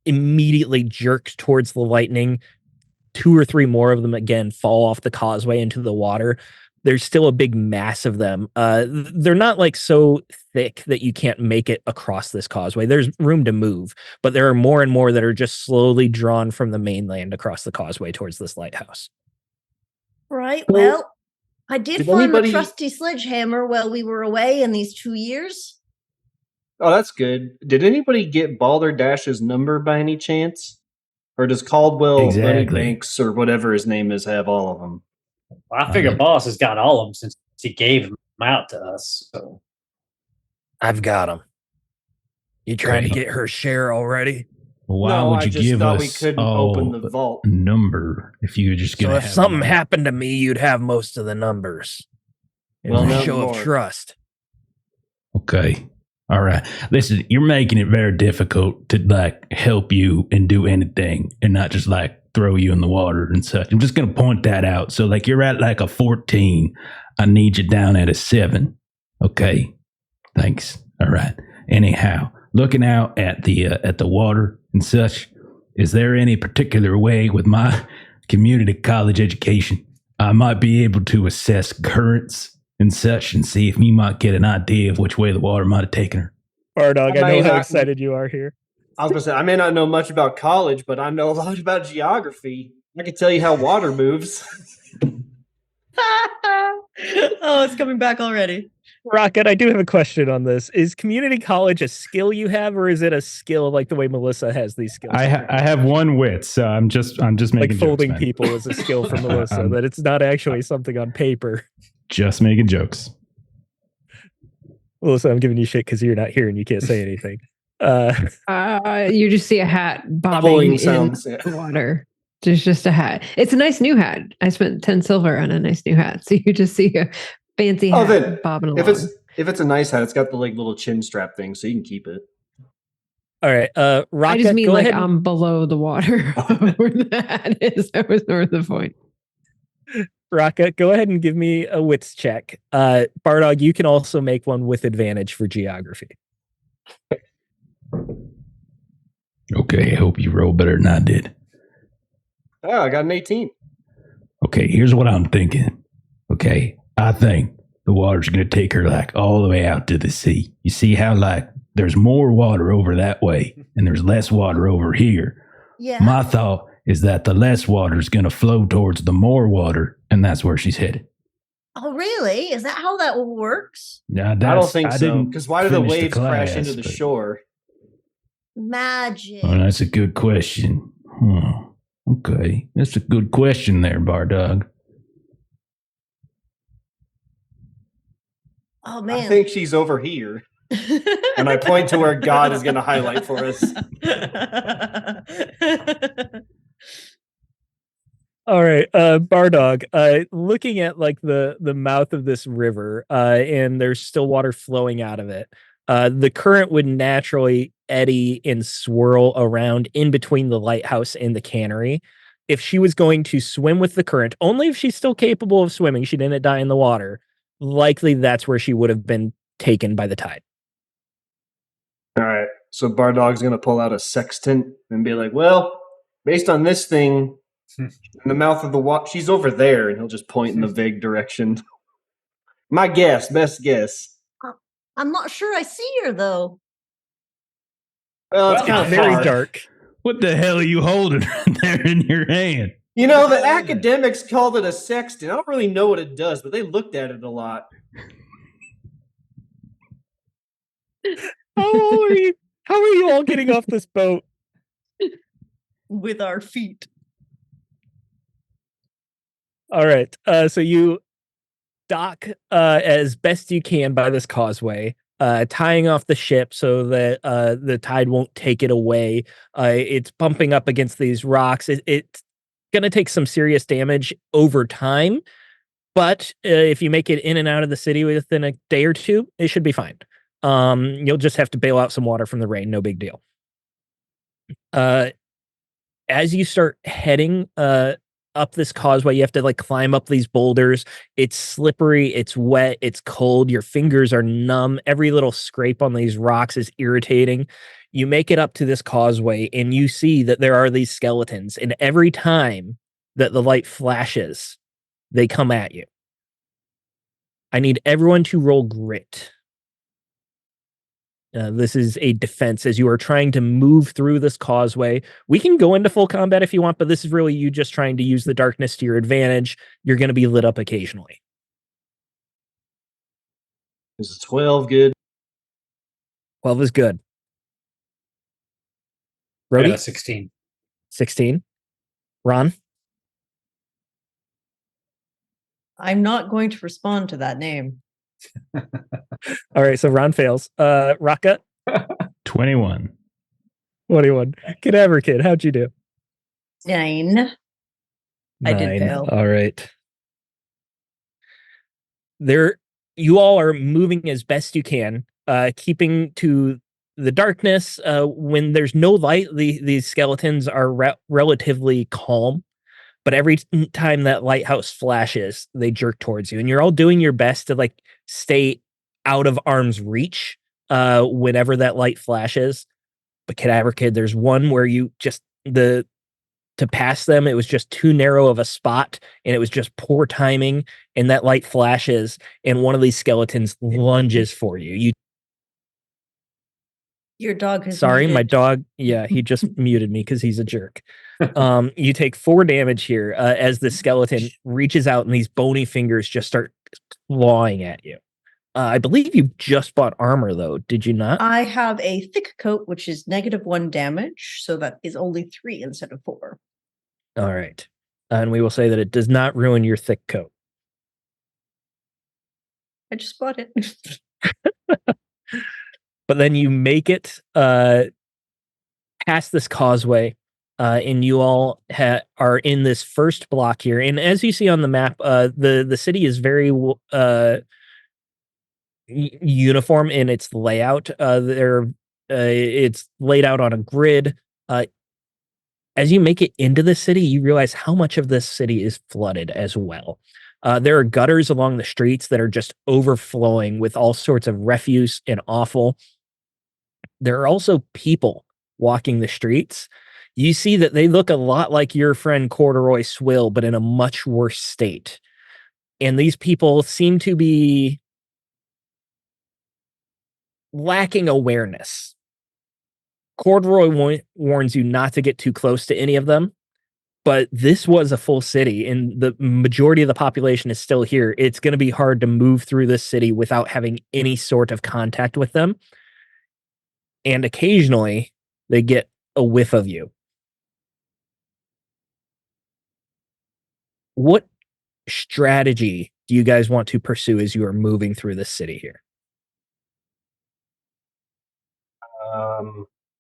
immediately jerk towards the lightning. 2 or 3 more of them again fall off the causeway into the water. There's still a big mass of them. They're not like so thick that you can't make it across this causeway. There's room to move, but there are more and more that are just slowly drawn from the mainland across the causeway towards this lighthouse. Right. Well, I did find the trusty sledgehammer while we were away in these 2 years. Oh, that's good. Did anybody get Balderdash's number by any chance? Or does Caldwell Banks or whatever his name is have all of them? Well, I figure Boss has got all of them since he gave them out to us. So I've got them. You trying to get her share already? Why would you give us we couldn't open the vault number if you were just going to? So if something happened to me, you'd have most of the numbers. It was a show of trust. Okay. All right. Listen, you're making it very difficult to like help you and do anything and not just like throw you in the water and such. I'm just going to point that out. So like you're at like a 14. I need you down at a 7. Okay. Thanks. All right. Anyhow, looking out at the water and such, is there any particular way with my community college education I might be able to assess currents and such and see if you might get an idea of which way the water might have taken her? Bardog, I know how excited you are here. I was going to say, I may not know much about college, but I know a lot about geography. I can tell you how water moves. Oh, it's coming back already. Rocket, I do have a question on this. Is community college a skill you have, or is it a skill like the way Melissa has these skills? I have 1 wit, so I'm just making like folding jokes, people is a skill for Melissa, that it's not actually something on paper. Just making jokes. Melissa, I'm giving you shit because you're not here and you can't say anything. You just see a hat bobbing in the water. There's just a hat. It's a nice new hat. I spent 10 silver on a nice new hat, so you just see a fancy hat bobbing along. If it's a nice hat, it's got the like little chin strap thing, so you can keep it. All right, Rocket, I just mean go like ahead. I'm below the water where the hat is. That was more the point. Rocket, go ahead and give me a wits check. Bardog, you can also make one with advantage for geography. Okay, I hope you roll better than I did. Oh, I got an 18. Okay, here's what I'm thinking. Okay, I think the water's going to take her like all the way out to the sea. You see how like there's more water over that way, and there's less water over here. Yeah. My thought is that the less water is going to flow towards the more water, and that's where she's headed. Oh, really? Is that how that works? Yeah, I don't think so. Because why do the waves crash into the shore? Magic. Oh, that's a good question. Okay, that's a good question there, Bardog. Oh, man. I think she's over here. And I point to where God is going to highlight for us. All right, Bardog, looking at like the mouth of this river, and there's still water flowing out of it. The current would naturally eddy and swirl around in between the lighthouse and the cannery. If she was going to swim with the current, only if she's still capable of swimming, she didn't die in the water, likely that's where she would have been taken by the tide. All right. So Bardog's going to pull out a sextant and be like, well, based on this thing, in the mouth of the water, she's over there. And he'll just point in the vague direction. My guess, best guess. I'm not sure I see her, though. Well, it's kind of very dark. What the hell are you holding right there in your hand? You know, the academics called it a sextant. I don't really know what it does, but they looked at it a lot. How are you? How are you all getting off this boat? With our feet. All right. So you dock as best you can by this causeway, tying off the ship so that the tide won't take it away. It's bumping up against these rocks. It's going to take some serious damage over time, but if you make it in and out of the city within a day or two, it should be fine. You'll just have to bail out some water from the rain. No big deal. As you start heading up this causeway, you have to like climb up these boulders. It's slippery, it's wet, it's cold. Your fingers are numb. Every little scrape on these rocks is irritating. You make it up to this causeway and you see that there are these skeletons. And every time that the light flashes, they come at you. I need everyone to roll grit. This is a defense as you are trying to move through this causeway. We can go into full combat if you want, but this is really you just trying to use the darkness to your advantage. You're going to be lit up occasionally. Is 12 good? 12 is good. I Brody? got 16. 16. Ron? I'm not going to respond to that name. All right, so Ron fails. Raka? 21. 21. Cadaver Kid, how'd you do? 9. I did 9. fail. All right. You all are moving as best you can, keeping to the darkness. When there's no light, these skeletons are relatively calm. But every time that lighthouse flashes, they jerk towards you. And you're all doing your best to like stay out of arm's reach whenever that light flashes. But Cadaver Kid, there's one where you just to pass them, it was just too narrow of a spot, and it was just poor timing. And that light flashes, and one of these skeletons lunges for you. Your dog has Sorry, muted. my dog. Yeah, he just muted me because he's a jerk. You take 4 damage here as the skeleton reaches out and these bony fingers just start clawing at you. I believe you just bought armor, though. Did you not? I have a thick coat, which is -1 damage, so that is only 3 instead of 4. All right. And we will say that it does not ruin your thick coat. I just bought it. But then you make it past this causeway, and you all are in this first block here. And as you see on the map, the city is very uniform in its layout. It's laid out on a grid. As you make it into the city, you realize how much of this city is flooded as well. There are gutters along the streets that are just overflowing with all sorts of refuse and offal. There are also people walking the streets. You see that they look a lot like your friend Corduroy Swill, but in a much worse state. And these people seem to be lacking awareness. Corduroy warns you not to get too close to any of them, but this was a full city and the majority of the population is still here. It's going to be hard to move through this city without having any sort of contact with them. And occasionally they get a whiff of you. What strategy do you guys want to pursue as you are moving through this city here?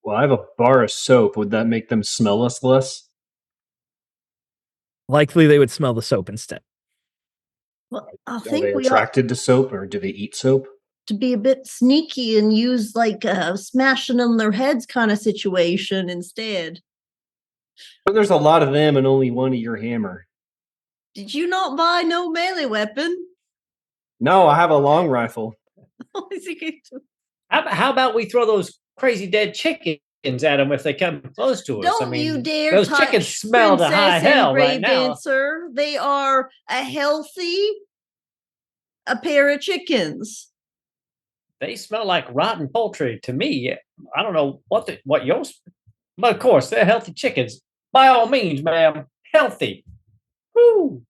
Well, I have a bar of soap. Would that make them smell us less? Likely they would smell the soap instead. Well, I Are think they we ought attracted to soap, or do they eat soap? to be a bit sneaky and use like smashing on their heads kind of situation instead. But there's a lot of them and only one of your hammer. Did you not buy no melee weapon? No, I have a long rifle. How about we throw those crazy dead chickens at them if they come close to us? Don't you dare those touch chickens smell to high Princess hell and right Brave now. Dancer. They are a healthy pair of chickens. They smell like rotten poultry to me. I don't know what yours, but of course they're healthy chickens. By all means, ma'am, healthy. Woo!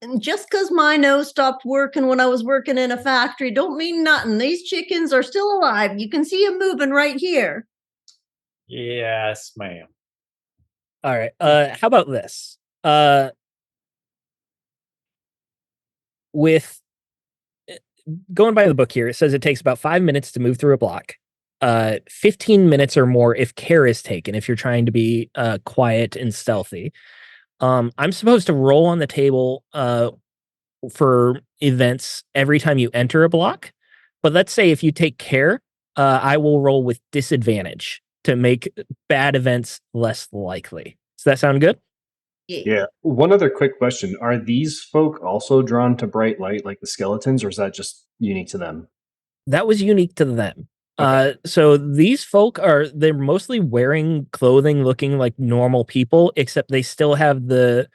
And just because my nose stopped working when I was working in a factory don't mean nothing. These chickens are still alive. You can see them moving right here. Yes, ma'am. All right. How about this? With going by the book here, it says it takes about 5 minutes to move through a block. 15 minutes or more if care is taken, if you're trying to be quiet and stealthy. I'm supposed to roll on the table for events every time you enter a block. But let's say if you take care, I will roll with disadvantage to make bad events less likely. Does that sound good? Yeah. One other quick question. Are these folk also drawn to bright light like the skeletons, or is that just unique to them? That was unique to them. Okay. So these folk they're mostly wearing clothing looking like normal people, except they still have the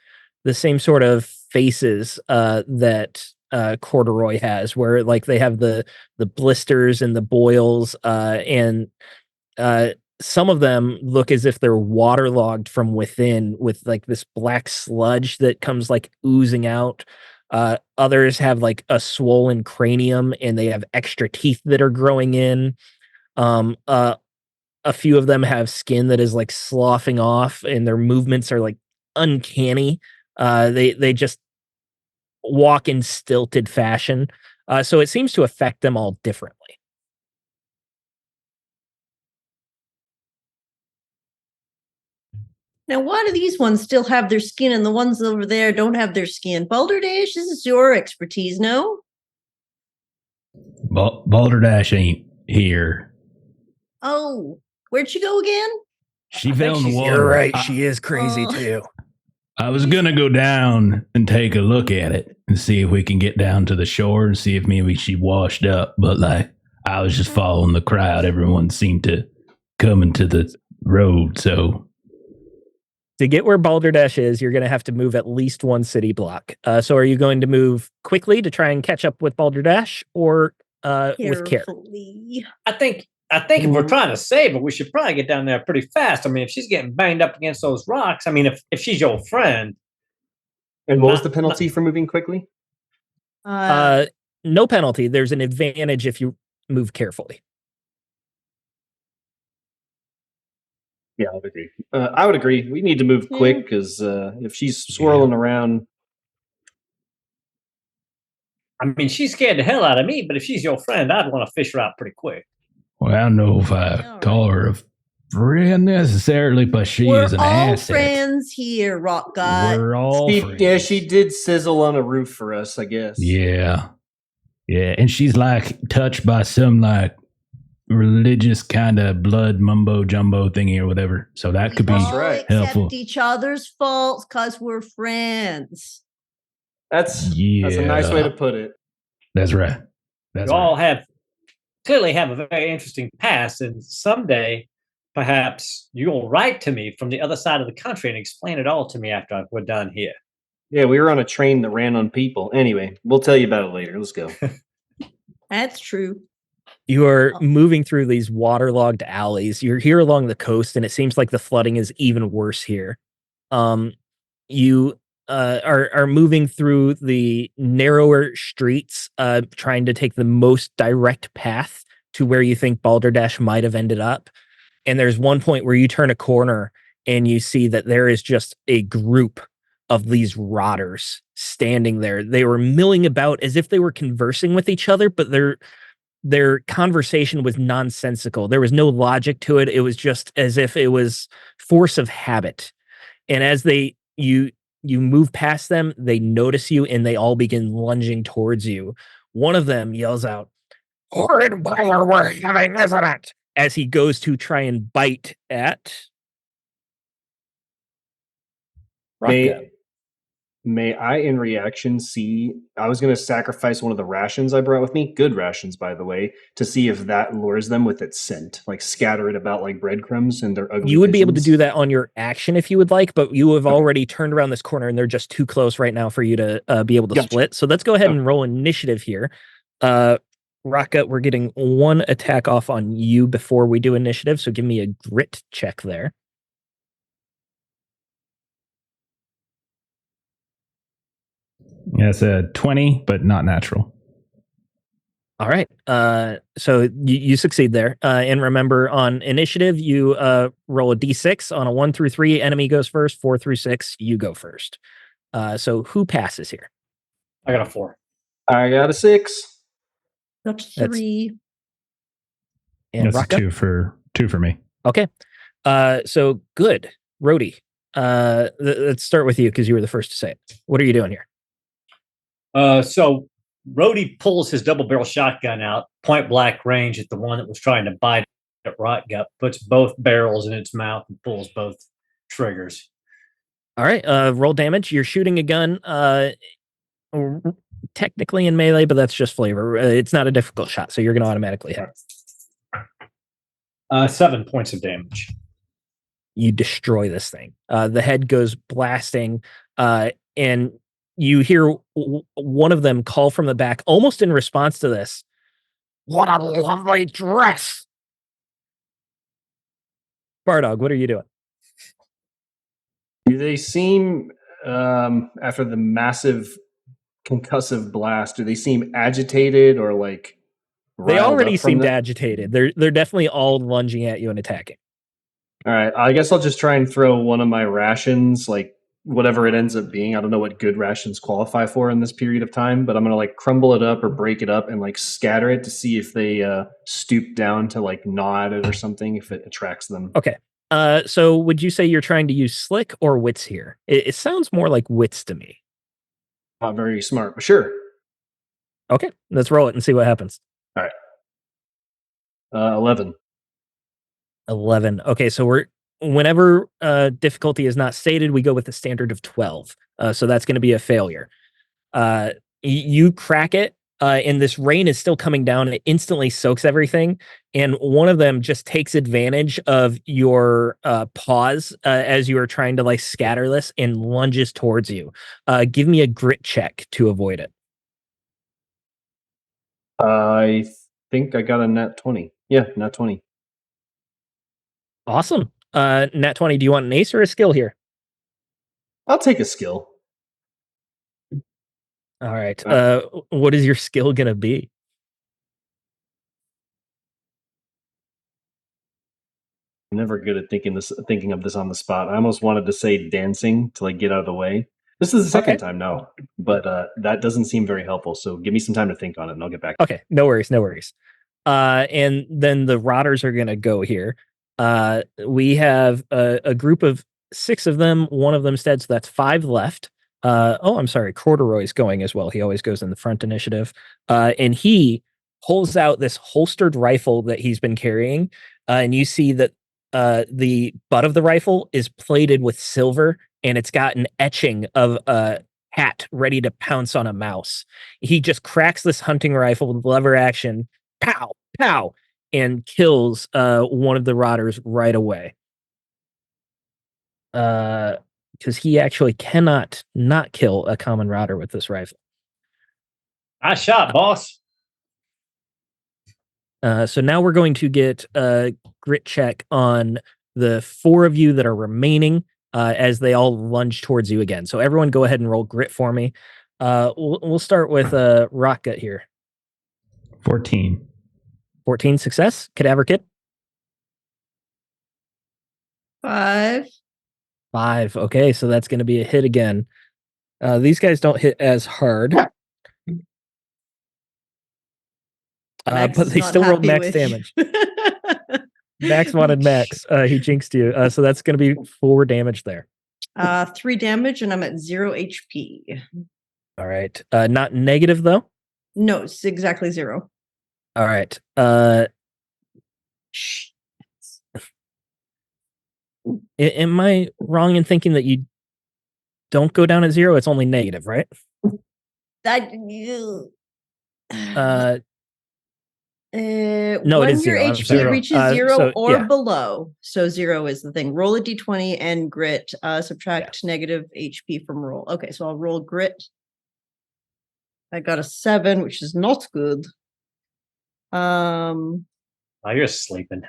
same sort of faces that Corduroy has, where like they have the blisters and the boils, and some of them look as if they're waterlogged from within with like this black sludge that comes like oozing out. Others have like a swollen cranium and they have extra teeth that are growing in. A few of them have skin that is like sloughing off and their movements are like uncanny. They just walk in stilted fashion. So it seems to affect them all differently. Now, why do these ones still have their skin and the ones over there don't have their skin? Balderdash, this is your expertise, no? Balderdash ain't here. Oh, where'd she go again? She fell in the water. You're right. She is crazy too. I was gonna go down and take a look at it and see if we can get down to the shore and see if maybe she washed up. But like, I was just following the crowd. Everyone seemed to come into the road. So to get where Balderdash is, you're going to have to move at least one city block. So are you going to move quickly to try and catch up with Balderdash, or with care? I think if we're trying to save her, we should probably get down there pretty fast. I mean, if she's getting banged up against those rocks, I mean, if she's your friend. And what was the penalty for moving quickly? No penalty. There's an advantage if you move carefully. Yeah, I would agree. I would agree. We need to move quick because if she's swirling around. I mean, she's scared the hell out of me, but if she's your friend, I'd want to fish her out pretty quick. Well, I don't know if I call her a friend necessarily, but she is an asset. We're all friends here, Rock God. We're all friends. Yeah, she did sizzle on a roof for us, I guess. Yeah. Yeah, and she's like touched by some like religious kind of blood mumbo jumbo thingy or whatever. So that could be helpful. Accept each other's faults because we're friends. That's a nice way to put it. That's right. You all clearly have a very interesting past, and someday perhaps you'll write to me from the other side of the country and explain it all to me after we're done here. Yeah, we were on a train that ran on people. Anyway, we'll tell you about it later. Let's go. That's true. You are Oh. moving through these waterlogged alleys. You're here along the coast, and it seems like the flooding is even worse here. You are moving through the narrower streets, trying to take the most direct path to where you think Balderdash might have ended up. And there's one point where you turn a corner and you see that there is just a group of these rotters standing there. They were milling about as if they were conversing with each other, but their conversation was nonsensical. There was no logic to it. It was just as if it was force of habit. And as you move past them, they notice you and they all begin lunging towards you. One of them yells out, "Horrid buyer we're having, isn't it?" As he goes to try and bite at Raka. May I, in reaction, see? I was going to sacrifice one of the rations I brought with me, good rations, by the way, to see if that lures them with its scent, like scatter it about like breadcrumbs and their ugly. You would be able to do visions. that on your action if you would like, but you have already turned around this corner and they're just too close right now for you to be able to Gotcha. split. So let's go ahead and roll initiative here. Raka, we're getting one attack off on you before we do initiative, so give me a grit check there. Yeah, it's a 20, but not natural. All right. So you succeed there. And remember, on initiative, you roll a d6. On a 1 through 3, enemy goes first. 4 through 6, you go first. So who passes here? I got a 4. I got a 6. Got 3. And That's Raka? 2 for me. Okay. So good. Rhodey, let's start with you because you were the first to say it. What are you doing here? So Rhodey pulls his double barrel shotgun out, point blank range at the one that was trying to bite at Rotgut, puts both barrels in its mouth and pulls both triggers. All right. Roll damage. You're shooting a gun, technically in melee, but that's just flavor. It's not a difficult shot, so you're going to automatically hit. 7 points of damage. You destroy this thing. The head goes blasting, and you hear one of them call from the back, almost in response to this. "What a lovely dress!" Bardog, what are you doing? Do they seem, after the massive concussive blast, do they seem agitated or like? They already riled up from seemed that? agitated. They're definitely all lunging at you and attacking. All right, I guess I'll just try and throw one of my rations, like whatever it ends up being. I don't know what good rations qualify for in this period of time, but I'm gonna like crumble it up or break it up and like scatter it to see if they stoop down to like gnaw at it or something, if it attracts them. Okay. So would you say you're trying to use slick or wits here? It sounds more like wits to me. Not very smart, but sure. Okay, let's roll it and see what happens. All right. 11. 11. Okay, so whenever difficulty is not stated, we go with the standard of 12. So that's going to be a failure. You crack it, and this rain is still coming down, and it instantly soaks everything. And one of them just takes advantage of your pause as you are trying to like scatter this and lunges towards you. Give me a grit check to avoid it. I think I got a nat 20. Yeah, nat 20. Awesome. Nat 20. Do you want an ace or a skill here? I'll take a skill. All right. What is your skill going to be? I'm never good at thinking of this on the spot. I almost wanted to say dancing to like get out of the way. This is the second time now, but that doesn't seem very helpful. So give me some time to think on it, and I'll get back. Okay, no worries. And then the rotters are going to go here. We have a group of 6 of them. One of them's dead, so that's 5 left. I'm sorry. Corduroy's going as well. He always goes in the front initiative. And he pulls out this holstered rifle that he's been carrying. And you see that the butt of the rifle is plated with silver, and it's got an etching of a hat ready to pounce on a mouse. He just cracks this hunting rifle with lever action, pow, pow, and kills one of the rotters right away. Because he actually cannot not kill a common rotter with this rifle. I shot, boss. So now we're going to get a grit check on the 4 of you that are remaining as they all lunge towards you again. So everyone go ahead and roll grit for me. We'll start with Rockgut here. 14. 14 success. Cadaver Kid. 5. 5. Okay, so that's going to be a hit again. These guys don't hit as hard. Max But is they not still rolled happy max with damage. you. Max wanted max. He jinxed you. So that's going to be 4 damage there. 3 damage, and I'm at 0 HP. All right. Not negative, though? No, it's exactly 0. All right. Am I wrong in thinking that you don't go down at 0? It's only negative, right? That No, it when is your 0. I'm HP sorry. reaches 0 So, or yeah. below, so 0 is the thing. Roll a d20 and grit. Subtract negative HP from roll. Okay, so I'll roll grit. I got a 7, which is not good. Oh, you're sleeping.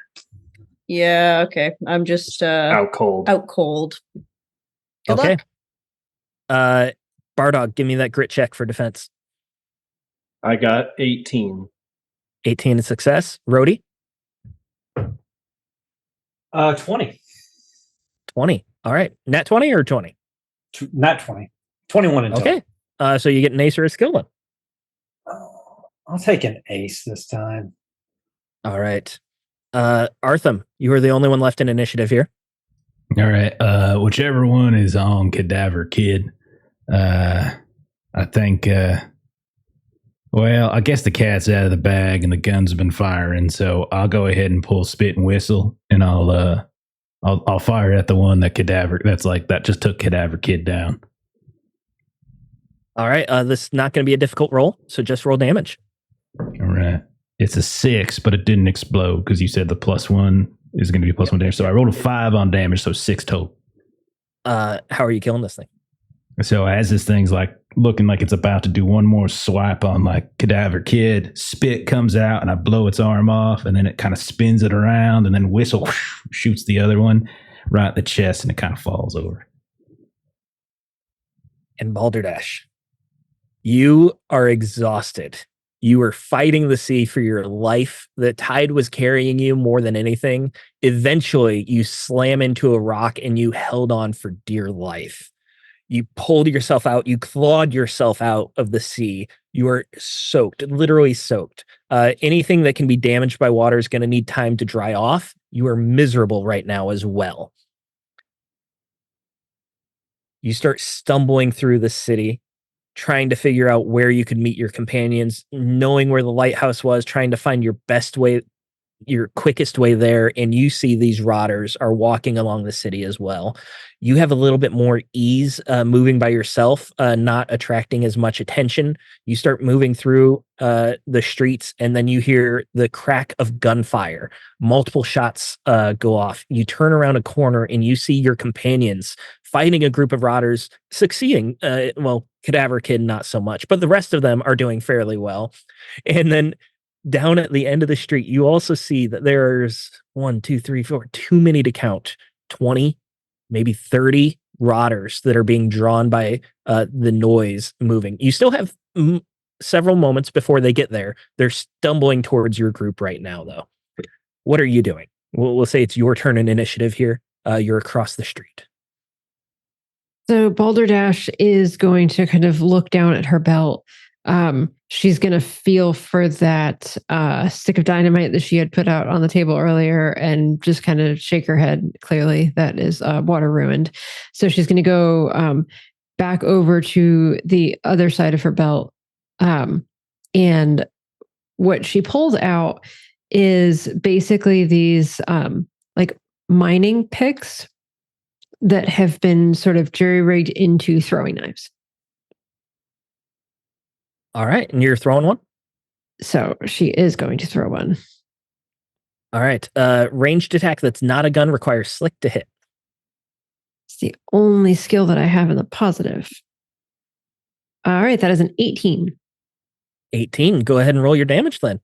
Yeah, okay. I'm just Out cold. out cold. Good Okay. luck. Bardog, give me that grit check for defense. I got 18. 18 is success. Rhodey? 20. 20. All right. Nat 20 or 20? Not 20. 21 in total. Okay. So you get an ace or a skill then. I'll take an ace this time. All right. Artham, you are the only one left in initiative here. All right. Whichever one is on Cadaver Kid. I think, well, I guess the cat's out of the bag and the guns have been firing, so I'll go ahead and pull spit and whistle, and I'll fire at the one that just took Cadaver Kid down. All right. This is not going to be a difficult roll, so just roll damage. All right. It's a 6, but it didn't explode because you said the +1 is going to be +1 damage. So I rolled a 5 on damage, so 6 total. How are you killing this thing? So as this thing's like looking like it's about to do one more swipe on like Cadaver Kid, spit comes out and I blow its arm off, and then it kind of spins it around, and then whistle shoots the other one right in the chest, and it kind of falls over. And Balderdash, you are exhausted. You were fighting the sea for your life. The tide was carrying you more than anything. Eventually, you slam into a rock and you held on for dear life. You pulled yourself out. You clawed yourself out of the sea. You are soaked, literally soaked. Anything that can be damaged by water is going to need time to dry off. You are miserable right now as well. You start stumbling through the city, trying to figure out where you could meet your companions, knowing where the lighthouse was, trying to find your best way, your quickest way there. And you see these rotters are walking along the city as well. You have a little bit more ease moving by yourself, not attracting as much attention. You start moving through the streets, and then you hear the crack of gunfire. Multiple shots go off. You turn around a corner and you see your companions fighting a group of rotters, succeeding. Well, Cadaver Kid, not so much, but the rest of them are doing fairly well. And then down at the end of the street, you also see that there's 1, 2, 3, 4, too many to count, 20, maybe 30 rotters that are being drawn by the noise moving. You still have several moments before they get there. They're stumbling towards your group right now, though. What are you doing? We'll say it's your turn in initiative here. You're across the street. So Balderdash is going to kind of look down at her belt. She's going to feel for that stick of dynamite that she had put out on the table earlier and just kind of shake her head. Clearly, that is water ruined. So she's going to go back over to the other side of her belt. And what she pulls out is basically these like mining picks that have been sort of jury-rigged into throwing knives. All right. And you're throwing one? So she is going to throw one. All right. Ranged attack that's not a gun requires slick to hit. It's the only skill that I have in the positive. All right. That is an 18. 18. Go ahead and roll your damage then.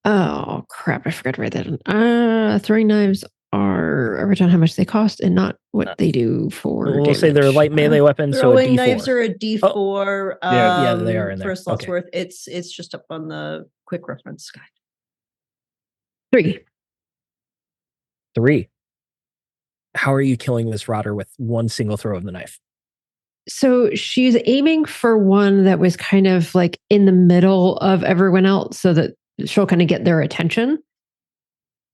Oh crap! I forgot to write that down. Throwing knives are write down how much they cost and not what they do for. We'll say they're light melee weapons, so a Throwing D4. knives are a D4. Yeah, they are in for there. a slot's worth. It's just up on the quick reference guide. 3. 3. How are you killing this rotter with one single throw of the knife? So she's aiming for one that was kind of like in the middle of everyone else, so that she'll kind of get their attention.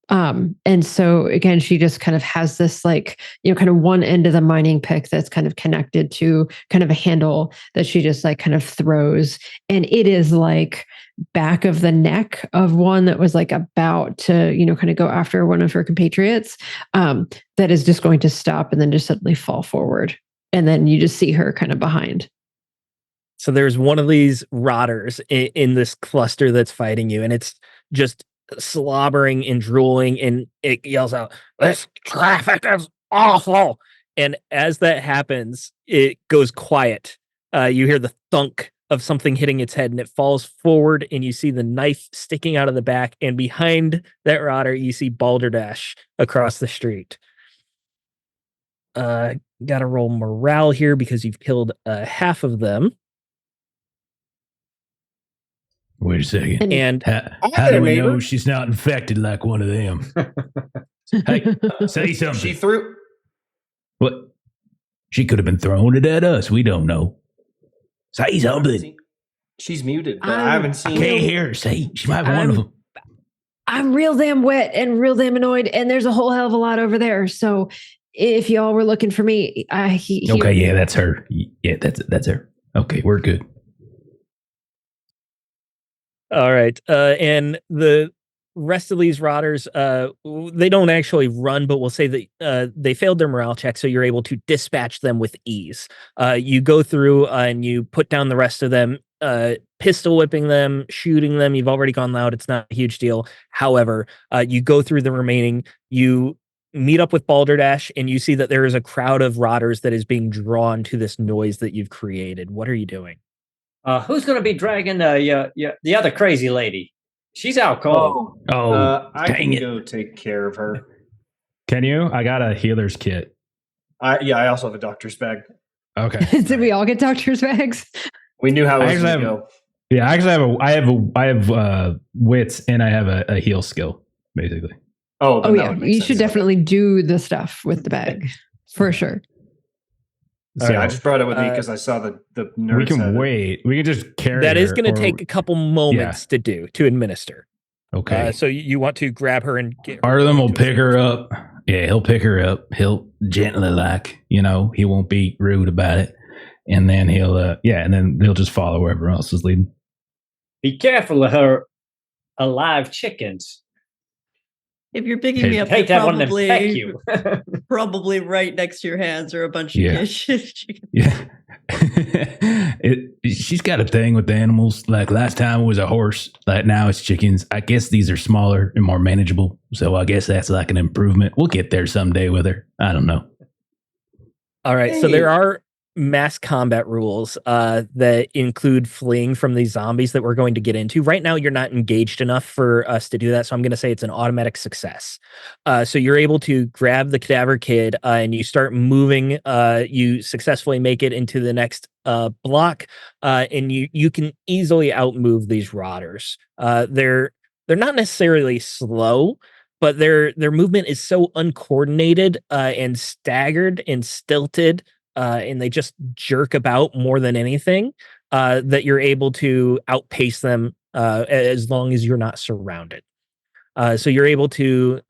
And so again, she just kind of has this like, kind of one end of the mining pick that's kind of connected to kind of a handle that she just like kind of throws. And it is like back of the neck of one that was like about to, kind of go after one of her compatriots, that is just going to stop and then just suddenly fall forward. And then you just see her kind of behind. So there's one of these rotters in this cluster that's fighting you, and it's just slobbering and drooling, and it yells out, "This traffic is awful!" And as that happens, it goes quiet. You hear the thunk of something hitting its head, and it falls forward, and you see the knife sticking out of the back, and behind that rotter, you see Balderdash across the street. Gotta roll morale here because you've killed half of them. Wait a second. And how do we know she's not infected like one of them? Hey, say something. She threw. What? She could have been throwing it at us. We don't know. Say something. She's muted, but I haven't seen. I can't hear her. Say she might be one of them. I'm real damn wet and real damn annoyed, and there's a whole hell of a lot over there. So if y'all were looking for me, okay, yeah, that's her. Yeah, that's her. Okay, we're good. All right. And the rest of these rotters, they don't actually run, but we'll say that they failed their morale check, so you're able to dispatch them with ease. You go through and you put down the rest of them, pistol whipping them, shooting them. You've already gone loud. It's not a huge deal. However, you go through the remaining, you meet up with Balderdash, and you see that there is a crowd of rotters that is being drawn to this noise that you've created. What are you doing? Who's going to be dragging the other crazy lady? She's out cold. I can go take care of her. Can you? I got a healer's kit. I also have a doctor's bag. Okay. Did we all get doctor's bags? We knew how it was going to go. Yeah, I actually I have wits and I have a heal skill, basically. Oh yeah, you should definitely do the stuff with the bag for sure. So, I just brought it with me because I saw the nurse. We can wait. We can just carry. That is going to take a couple moments to administer. Okay. So you want to grab her and get. Arlen will pick her up. Yeah, he'll pick her up. He'll gently, he won't be rude about it. And then he'll just follow wherever else is leading. Be careful of her alive chickens. If you're picking me up, hate to have one of them peck you. Probably right next to your hands are a bunch of chickens. Yeah. She's got a thing with the animals. Like last time it was a horse. Like now it's chickens. I guess these are smaller and more manageable. So I guess that's like an improvement. We'll get there someday with her. I don't know. All right. So there are mass combat rules that include fleeing from these zombies that we're going to get into. Right now, you're not engaged enough for us to do that, so I'm going to say it's an automatic success. So you're able to grab the Cadaver Kid and you start moving. You successfully make it into the next block, and you can easily outmove these rotters. They're not necessarily slow, but their movement is so uncoordinated and staggered and stilted. And they just jerk about more than anything, that you're able to outpace them as long as you're not surrounded. So you're able to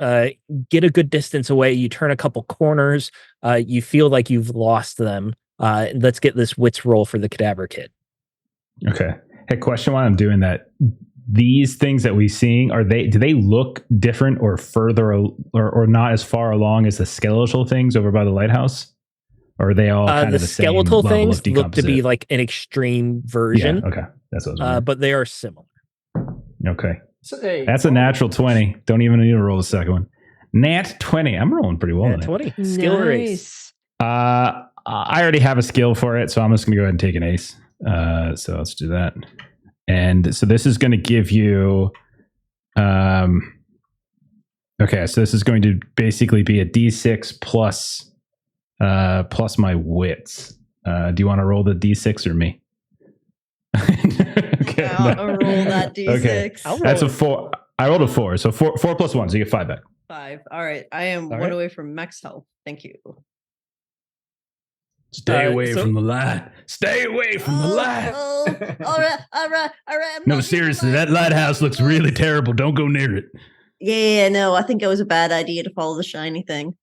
get a good distance away. You turn a couple corners. You feel like you've lost them. Let's get this wits roll for the Cadaver Kid. Okay. Hey, question while I'm doing that. These things that we're seeing, do they look different or further or not as far along as the skeletal things over by the lighthouse? Or are they all kind of the skeletal same things look to be like an extreme version. Yeah, okay. That's what I was wondering. But they are similar. Okay. That's a natural 20. Don't even need to roll the second one. Nat 20. I'm rolling pretty well. Nat 20. Skill or ace? I already have a skill for it, so I'm just going to go ahead and take an ace. So let's do that. And so this is going to give you Okay, so this is going to basically be a D6 plus my wits. Do you want to roll the D6 or me? Okay, I'll roll that D6. Okay. That's a 4. I rolled a 4, so 4 plus 1, so you get 5 back. 5. All right. I am All 1 right. away from max health. Thank you. Stay away so- from the light. Stay away from the light. Oh, all right. I'm No, not seriously, near the that light. lighthouse looks really terrible. Don't go near it. Yeah, no, I think it was a bad idea to follow the shiny thing.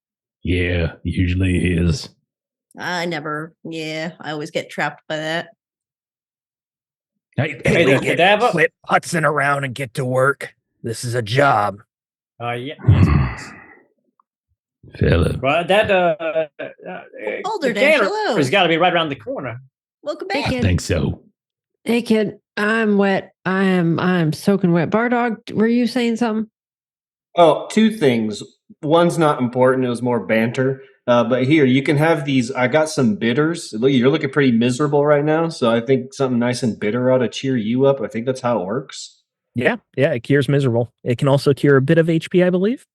Yeah, usually is. I always get trapped by that. Hey, Hey, Look the at Cadaver. Quit putzing around and get to work. This is a job. Yeah. fella. Right, that Older Dash, hello. has got to be right around the corner. Welcome Hey, back. kid. Think so. Hey, kid. I'm wet. I'm soaking wet. Bardog, were you saying something? Oh, 2 things. One's not important. It was more banter. But here, you can have these. I got some bitters. Look, you're looking pretty miserable right now. So I think something nice and bitter ought to cheer you up. I think that's how it works. Yeah, it cures miserable. It can also cure a bit of HP, I believe.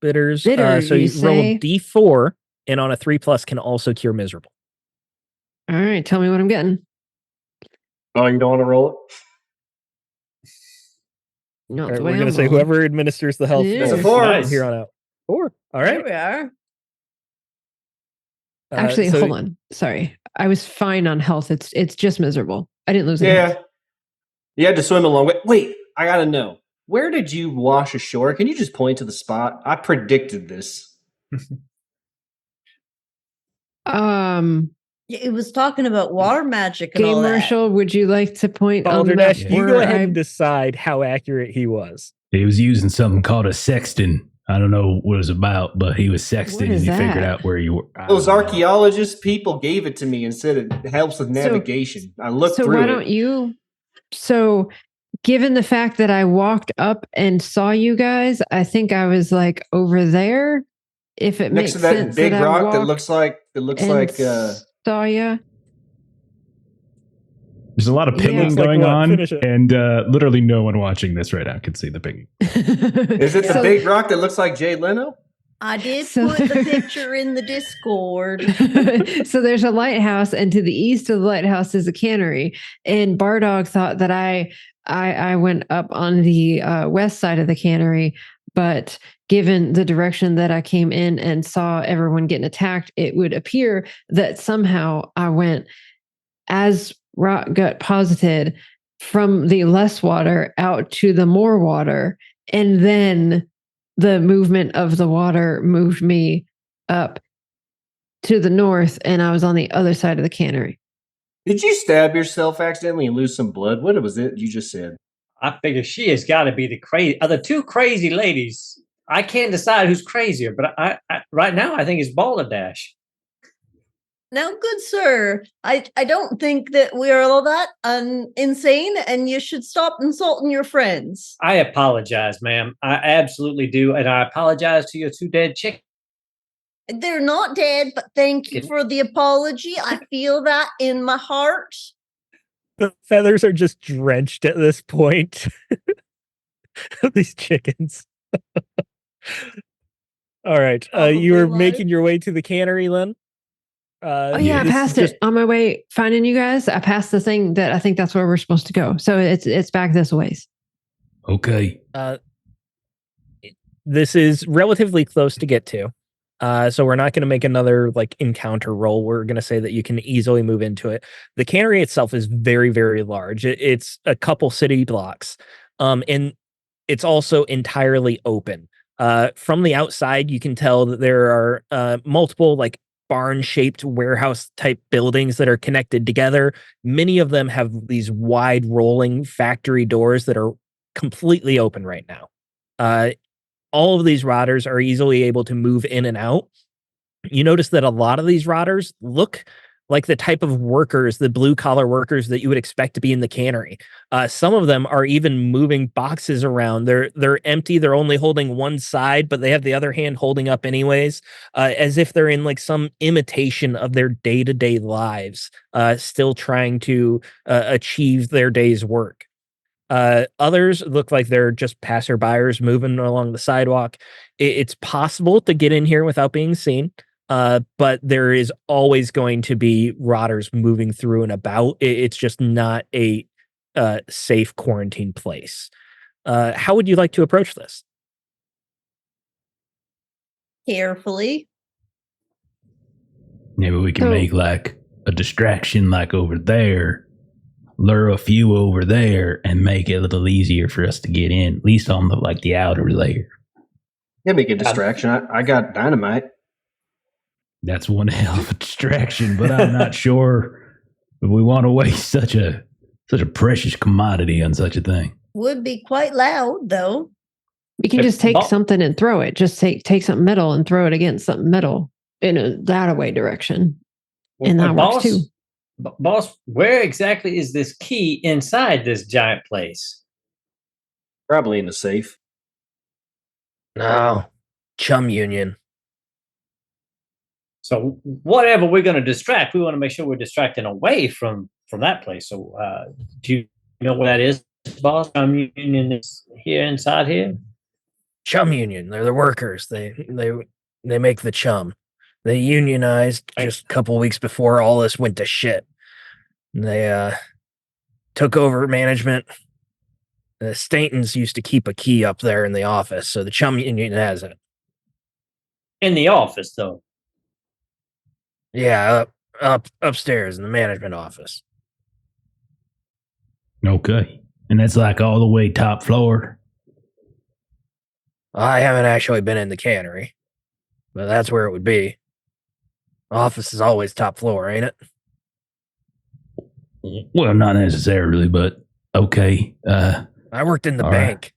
Bitters. Bitter, So you you roll say? a D4, and on a 3+ can also cure miserable. All right, tell me what I'm getting. Oh, you don't want to roll it? No, All it's right, the we're way going to I'm say rolling. whoever administers the health Yeah. It's a dice 4. from here on out. 4. All There right. we are. Actually, so hold on. Sorry, I was fine on health. It's just miserable. I didn't lose any. Yeah. health. You had to swim a long way. Wait, I got to know. Where did you wash ashore? Can you just point to the spot? I predicted this. It was talking about water magic and Game all that. Marshal, would you like to point on the Balderdash, map you go where ahead I and decide how accurate he was. He was using something called a sextant. I don't know what it was about, but he was What sexting and is he figured that? out where you were. I Those don't know. archaeologist people gave it to me and said it helps with navigation. I looked So through why it. don't you? So, given the fact that I walked up and saw you guys, I think I was like over there. If it Next makes to that sense, big that I rock that walked looks like saw you. There's a lot of Yeah. pinging Looks like going what? on, Finish it. and literally no one watching this right now can see the pinging. is it the So- big rock that looks like Jay Leno? I did So- put the picture in the Discord. So there's a lighthouse, and to the east of the lighthouse is a cannery. And Bardog thought that I went up on the west side of the cannery, but given the direction that I came in and saw everyone getting attacked, it would appear that somehow I went, as Rock got posited, from the less water out to the more water, and then the movement of the water moved me up to the north, and I was on the other side of the cannery. Did you stab yourself accidentally and lose some blood? What was it you just said? I figure she has got to be the crazy. Are the 2 crazy ladies? I can't decide who's crazier, but I right now I think it's Balderdash. Now, good sir, I don't think that we are all that insane, and you should stop insulting your friends. I apologize, ma'am. I absolutely do, and I apologize to your 2 dead chickens. They're not dead, but thank you for the apology. I feel that in my heart. The feathers are just drenched at this point. These chickens. All right. You were Probably making your way to the cannery, Len? Oh yeah, I this is passed just- it on my way finding you guys. I passed the thing that I think that's where we're supposed to go. So it's back this ways. Okay. This is relatively close to get to. So we're not going to make another like encounter roll. We're going to say that you can easily move into it. The cannery itself is very, very large. It's a couple city blocks. And it's also entirely open. From the outside, you can tell that there are multiple like barn-shaped warehouse type buildings that are connected together. Many of them have these wide rolling factory doors that are completely open right now. All of these rotters are easily able to move in and out. You notice that a lot of these rotters look like the type of workers, the blue collar workers that you would expect to be in the cannery. Some of them are even moving boxes around. They're empty. They're only holding one side, but they have the other hand holding up anyways, as if they're in like some imitation of their day-to-day lives, still trying to achieve their day's work. Others look like they're just passerbyers moving along the sidewalk. It's possible to get in here without being seen. But there is always going to be rotters moving through and about. It's just not a safe quarantine place. How would you like to approach this? Carefully. Maybe we can make like a distraction like over there, lure a few over there, and make it a little easier for us to get in, at least on the outer layer. Yeah, make a distraction. I got dynamite. That's one hell of a distraction, but I'm not sure if we want to waste such a precious commodity on such a thing. Would be quite loud, though. You can just take something and throw it. Just take something metal and throw it against something metal in a that-away direction. And that works too. Boss, where exactly is this key inside this giant place? Probably in the safe. No, chum union. So whatever we're going to distract, we want to make sure we're distracting away from that place. So do you know what that is, boss? Chum union is here inside here. Chum union. They're the workers. They make the chum. They unionized just a couple weeks before all this went to shit. They took over management. The Statons used to keep a key up there in the office, so the chum union has it. In the office, though. Yeah, upstairs in the management office. Okay. And that's like all the way top floor? I haven't actually been in the cannery, but that's where it would be. Office is always top floor, ain't it? Well, not necessarily, but okay. I worked in the bank.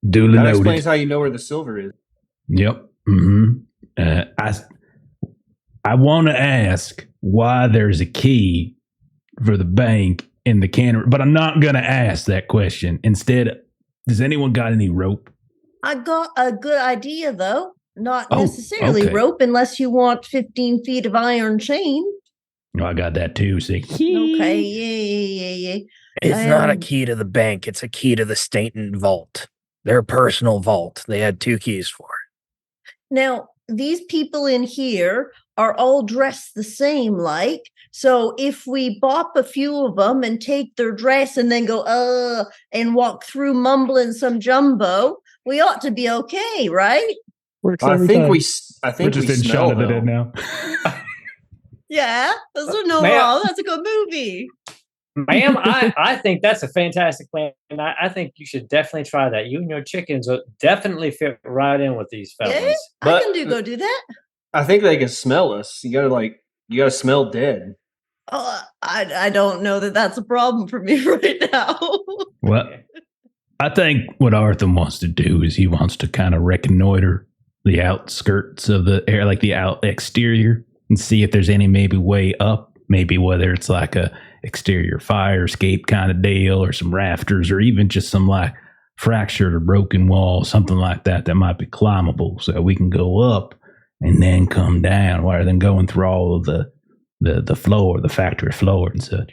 Duly That noted. explains how you know where the silver is. Yep. Mm-hmm. I want to ask why there's a key for the bank in the cannery, but I'm not going to ask that question. Instead, does anyone got any rope? I got a good idea, though. Not necessarily okay. rope, unless you want 15 feet of iron chain. Oh, I got that too. See. Okay, yeah. It's not a key to the bank. It's a key to the Staten vault. Their personal vault. They had 2 keys for it. Now, these people in here are all dressed the same, like. So if we bop a few of them and take their dress and then go, and walk through mumbling some jumbo, we ought to be okay, right? I think we We're just in shot of it now. Yeah, those are no wrong. That's a good movie. Ma'am, I think that's a fantastic plan, and I think you should definitely try that. You and your chickens will definitely fit right in with these fellas. Yeah, I can go do that. I think they can smell us. You gotta smell dead. Oh, I don't know that that's a problem for me right now. Well, I think what Arthur wants to do is he wants to kind of reconnoiter the outskirts of the air, like the exterior, and see if there's any maybe way up, maybe whether it's like a exterior fire escape kind of deal or some rafters or even just some like fractured or broken wall, something like that might be climbable so we can go up and then come down rather than going through all of the floor, the factory floor and such.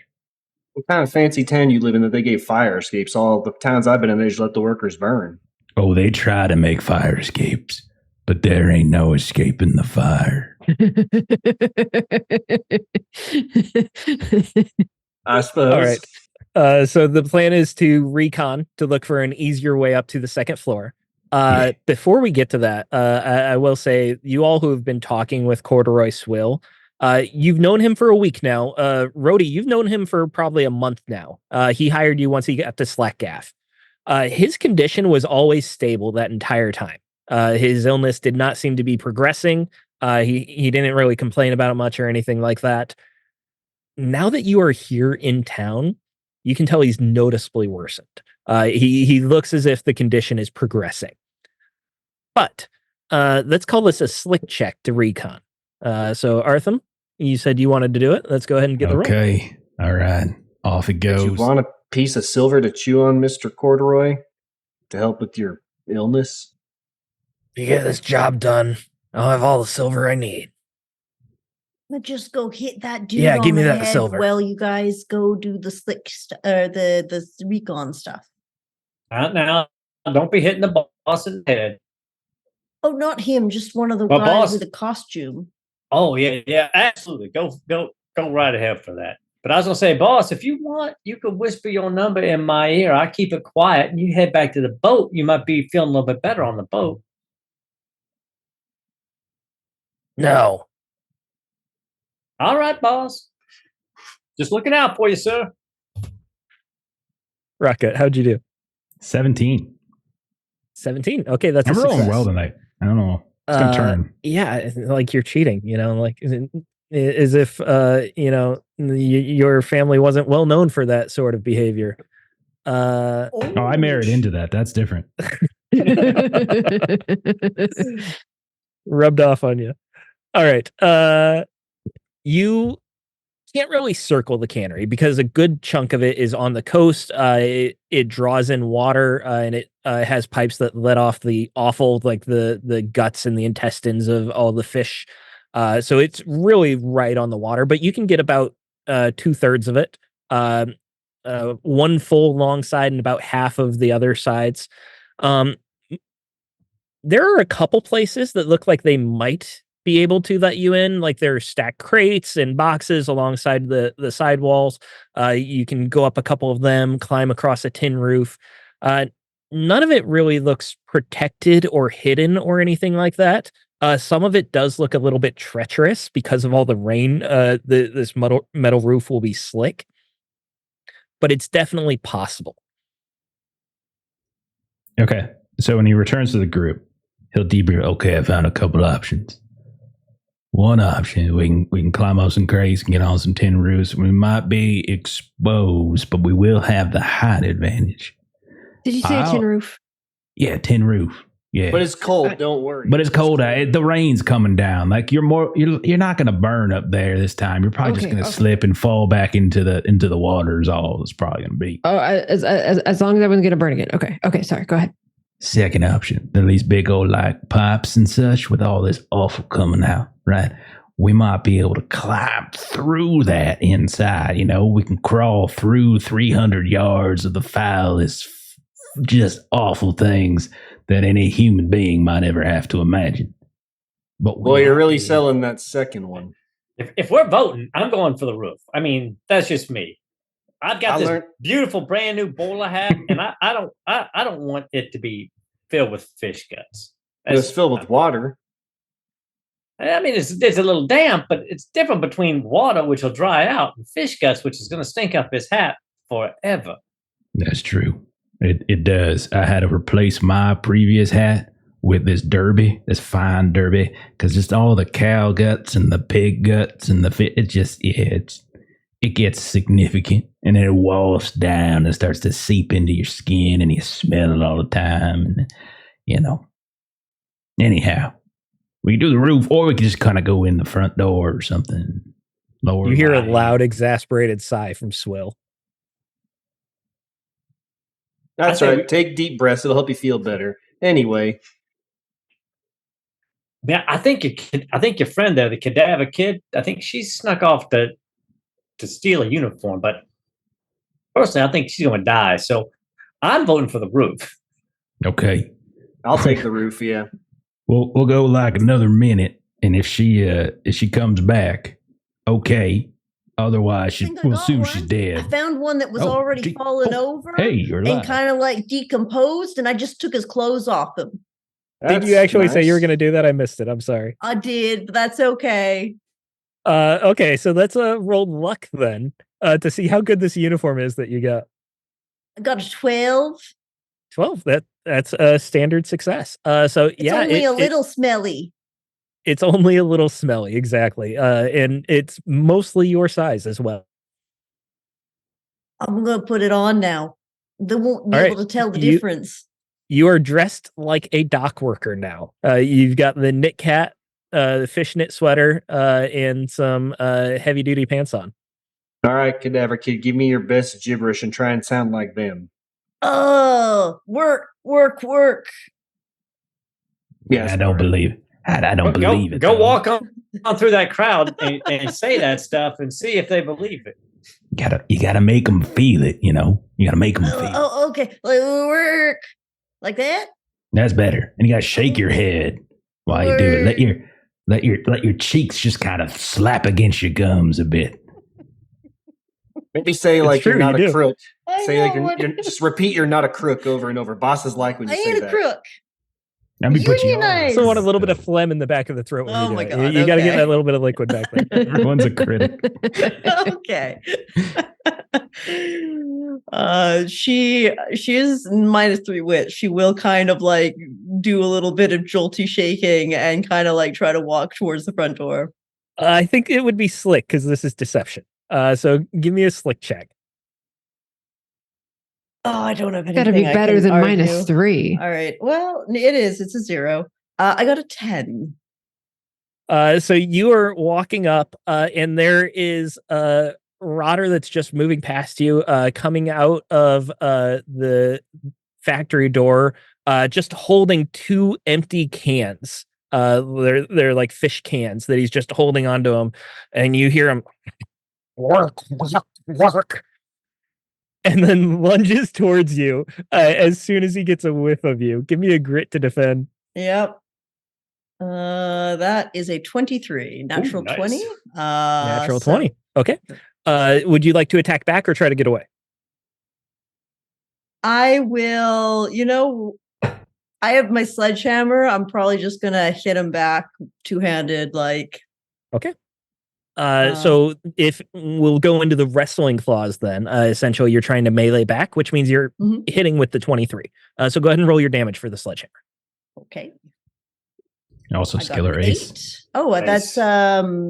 What kind of fancy town you live in that they gave fire escapes? All the towns I've been in, they just let the workers burn. Oh, they try to make fire escapes, but there ain't no escaping the fire. I suppose. All right. So the plan is to recon to look for an easier way up to the second floor. Before we get to that, I will say you all who have been talking with Corduroy Swill, you've known him for a week now. Rhodey, you've known him for probably a month now. He hired you once he got to Slack Gaff. His condition was always stable that entire time. His illness did not seem to be progressing. He didn't really complain about it much or anything like that. Now that you are here in town, you can tell he's noticeably worsened. He looks as if the condition is progressing. But let's call this a slick check to recon. So Artham, you said you wanted to do it. Let's go ahead and get the roll. Okay. All right. Off it Do you goes. want a piece of silver to chew on, Mr. Corduroy, to help with your illness? If you get this job done, I'll have all the silver I need. Let's just go hit that dude Yeah, on give me the that head silver. while you guys go do the the recon stuff. Now, don't be hitting the boss in the head. Oh, not him, just one of the Well, guys boss- with a costume. Oh yeah, absolutely. Go right ahead for that. But I was gonna say, boss, if you want, you could whisper your number in my ear. I keep it quiet, and you head back to the boat. You might be feeling a little bit better on the boat. No. All right, boss. Just looking out for you, sir. Rocket, how'd you do? 17. 17. Okay, that's I'm a rolling success. well tonight. I don't know. It's gonna turn. Yeah, like you're cheating, like as if your family wasn't well known for that sort of behavior. Oh, I married into that. That's different. Rubbed off on you. All right. You can't really circle the cannery because a good chunk of it is on the coast. It draws in water and it has pipes that let off the offal, like the guts and the intestines of all the fish. So it's really right on the water, but you can get about 2/3 of it. One full long side and about half of the other sides. There are a couple places that look like they might be able to let you in, like there are stacked crates and boxes alongside the side walls. You can go up a couple of them, climb across a tin roof. None of it really looks protected or hidden or anything like that. Some of it does look a little bit treacherous because of all the rain. This metal roof will be slick, but it's definitely possible. Okay. So when he returns to the group, he'll debrief. Okay, I found a couple options. One option, we can climb up some crates and get on some tin roofs. We might be exposed, but we will have the height advantage. Did you say a tin roof? Yeah, tin roof. Yeah, But it's cold. Don't worry. but it's cold. The rain's coming down. Like you're not going to burn up there this time. You're probably just Okay, going to okay. slip and fall back into the water. Is all it's probably going to be. Oh, as long as I wasn't going to burn again. Okay. Sorry. Go ahead. Second option, there are these big old like pipes and such with all this offal coming out, right? We might be able to climb through that inside. We can crawl through 300 yards of the foulest, just awful things that any human being might ever have to imagine. But Boy, you're really selling that second one. If we're voting, I'm going for the roof. I mean, that's just me. I've got I this learned- beautiful brand new bowler hat, and I don't want it to be filled with fish guts. It's filled with water. I mean, it's a little damp, but it's different between water, which will dry out, and fish guts, which is going to stink up his hat forever. That's true. It does. I had to replace my previous hat with this derby, this fine derby, because just all the cow guts and the pig guts and the fish, it gets significant, and then it wafts down and starts to seep into your skin, and you smell it all the time. And anyhow, we can do the roof, or we can just kind of go in the front door or something. Lower You hear a line. loud, exasperated sigh from Swill. That's I say right. Take deep breaths. It'll help you feel better. Anyway, Yeah, I think your friend there, the cadaver kid, I think she snuck off to steal a uniform, but personally, I think she's going to die. So I'm voting for the roof. Okay. I'll take the roof. Yeah. We'll go like another minute, and if she comes back, okay. Otherwise, I think I we'll got assume one. she's I dead. found one that was Oh, already gee. fallen Oh, over Hey, you're and alive. kind of like decomposed, and I just took his clothes off him. Did you That's actually say you were nice. going to do that? I missed it. I'm sorry. I did, but that's okay. Okay, so let's roll luck then to see how good this uniform is that you got. I got a 12. 12. That's a standard success. So It's yeah, only a little smelly. it's only a little smelly, exactly. And it's mostly your size as well. I'm going to put it on now. They won't be All able right, to tell the you- difference. You are dressed like a dock worker now. You've got the knit cap the fishnet sweater, and some heavy duty pants on. All right, Cadaver Kid, give me your best gibberish and try and sound like them. Oh, work. Yes, I don't believe it. I don't believe it. Go though. walk on through that crowd and say that stuff and see if they believe it. You gotta make them feel it. You know, you gotta make them feel it. Oh, okay. Like, work like that. That's better. And you gotta shake your head while you do it. Let your cheeks just kind of slap against your gums a bit. Maybe say like true, you're not you a do. crook. I Say like know, you're just repeat you're not a crook over and over. Bosses like when I you say ain't a that. crook. Let me put you Unionize. So want a little bit of phlegm in the back of the throat. When Oh you do my it. God, You got to get okay. that little bit of liquid back there. Everyone's a critic. Okay. She is -3 wit. She will kind of like do a little bit of jolty shaking and kind of like try to walk towards the front door. I think it would be slick because this is deception. So give me a slick check. Oh, I don't have anything. Gotta be I better can than argue. -3. All right. Well, it is. It's a 0. I got a 10. So you are walking up, and there is a rotter that's just moving past you, coming out of the factory door, just holding 2 empty cans. They're like fish cans that he's just holding onto them, and you hear him work, and then lunges towards you as soon as he gets a whiff of you. Give me a grit to defend. Yep. That is a 23. Natural nice. 20. Natural So 20. Okay. Would you like to attack back or try to get away? I will, I have my sledgehammer. I'm probably just gonna hit him back two-handed, like. Okay. So if we'll go into the wrestling clause then, essentially you're trying to melee back, which means you're Mhm. hitting with the 23. So go ahead and roll your damage for the sledgehammer. Okay. Also, I got skill or an ace. 8. Oh, that's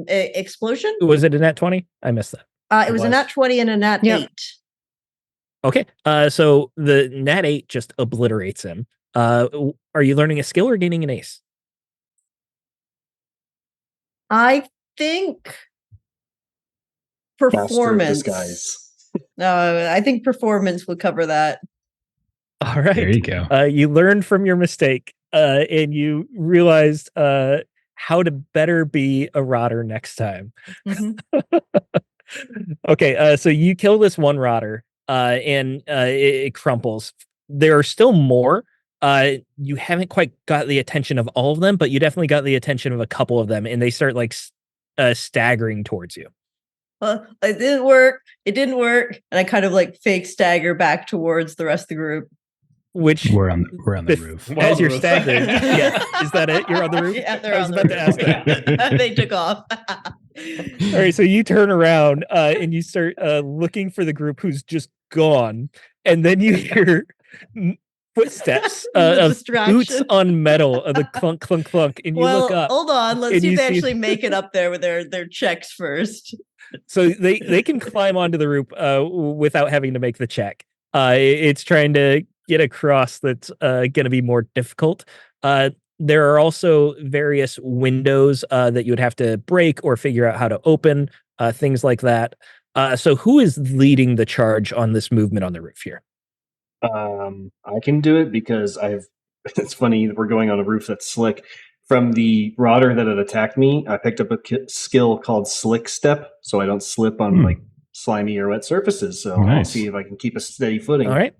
explosion. Was it a nat 20? I missed that. It was a nat 20 and a nat Yep. 8. Okay. So the nat 8 just obliterates him. Are you learning a skill or gaining an ace? I think Master of performance. disguise. I think performance would cover that. All right. There you go. You learned from your mistake, and you realized how to better be a rotter next time. Mhm. Okay, so you kill this one rotter, and it crumples. There are still more. You haven't quite got the attention of all of them, but you definitely got the attention of a couple of them, and they start like staggering towards you. It didn't work. It didn't work. And I kind of like fake stagger back towards the rest of the group. Which We're on the roof. as you're staggering, yeah, is that it? You're on the roof. Yeah, they're I was on about the to ask roof. that. They took off. All right, so you turn around and you start looking for the group who's just gone, and then you hear footsteps The of distraction. boots on metal, of the clunk, clunk, clunk, and you look up. Hold on. Let's and see if you they see- actually make it up there with their checks first. So they can climb onto the roof without having to make the check. It's trying to get across that's going to be more difficult. There are also various windows that you would have to break or figure out how to open, things like that. So who is leading the charge on this movement on the roof here? I can do it because it's funny, we're going on a roof that's slick. From the rotter that had attacked me, I picked up a skill called Slick Step, so I don't slip on like slimy or wet surfaces. So I'll Nice. see if I can keep a steady footing. All right.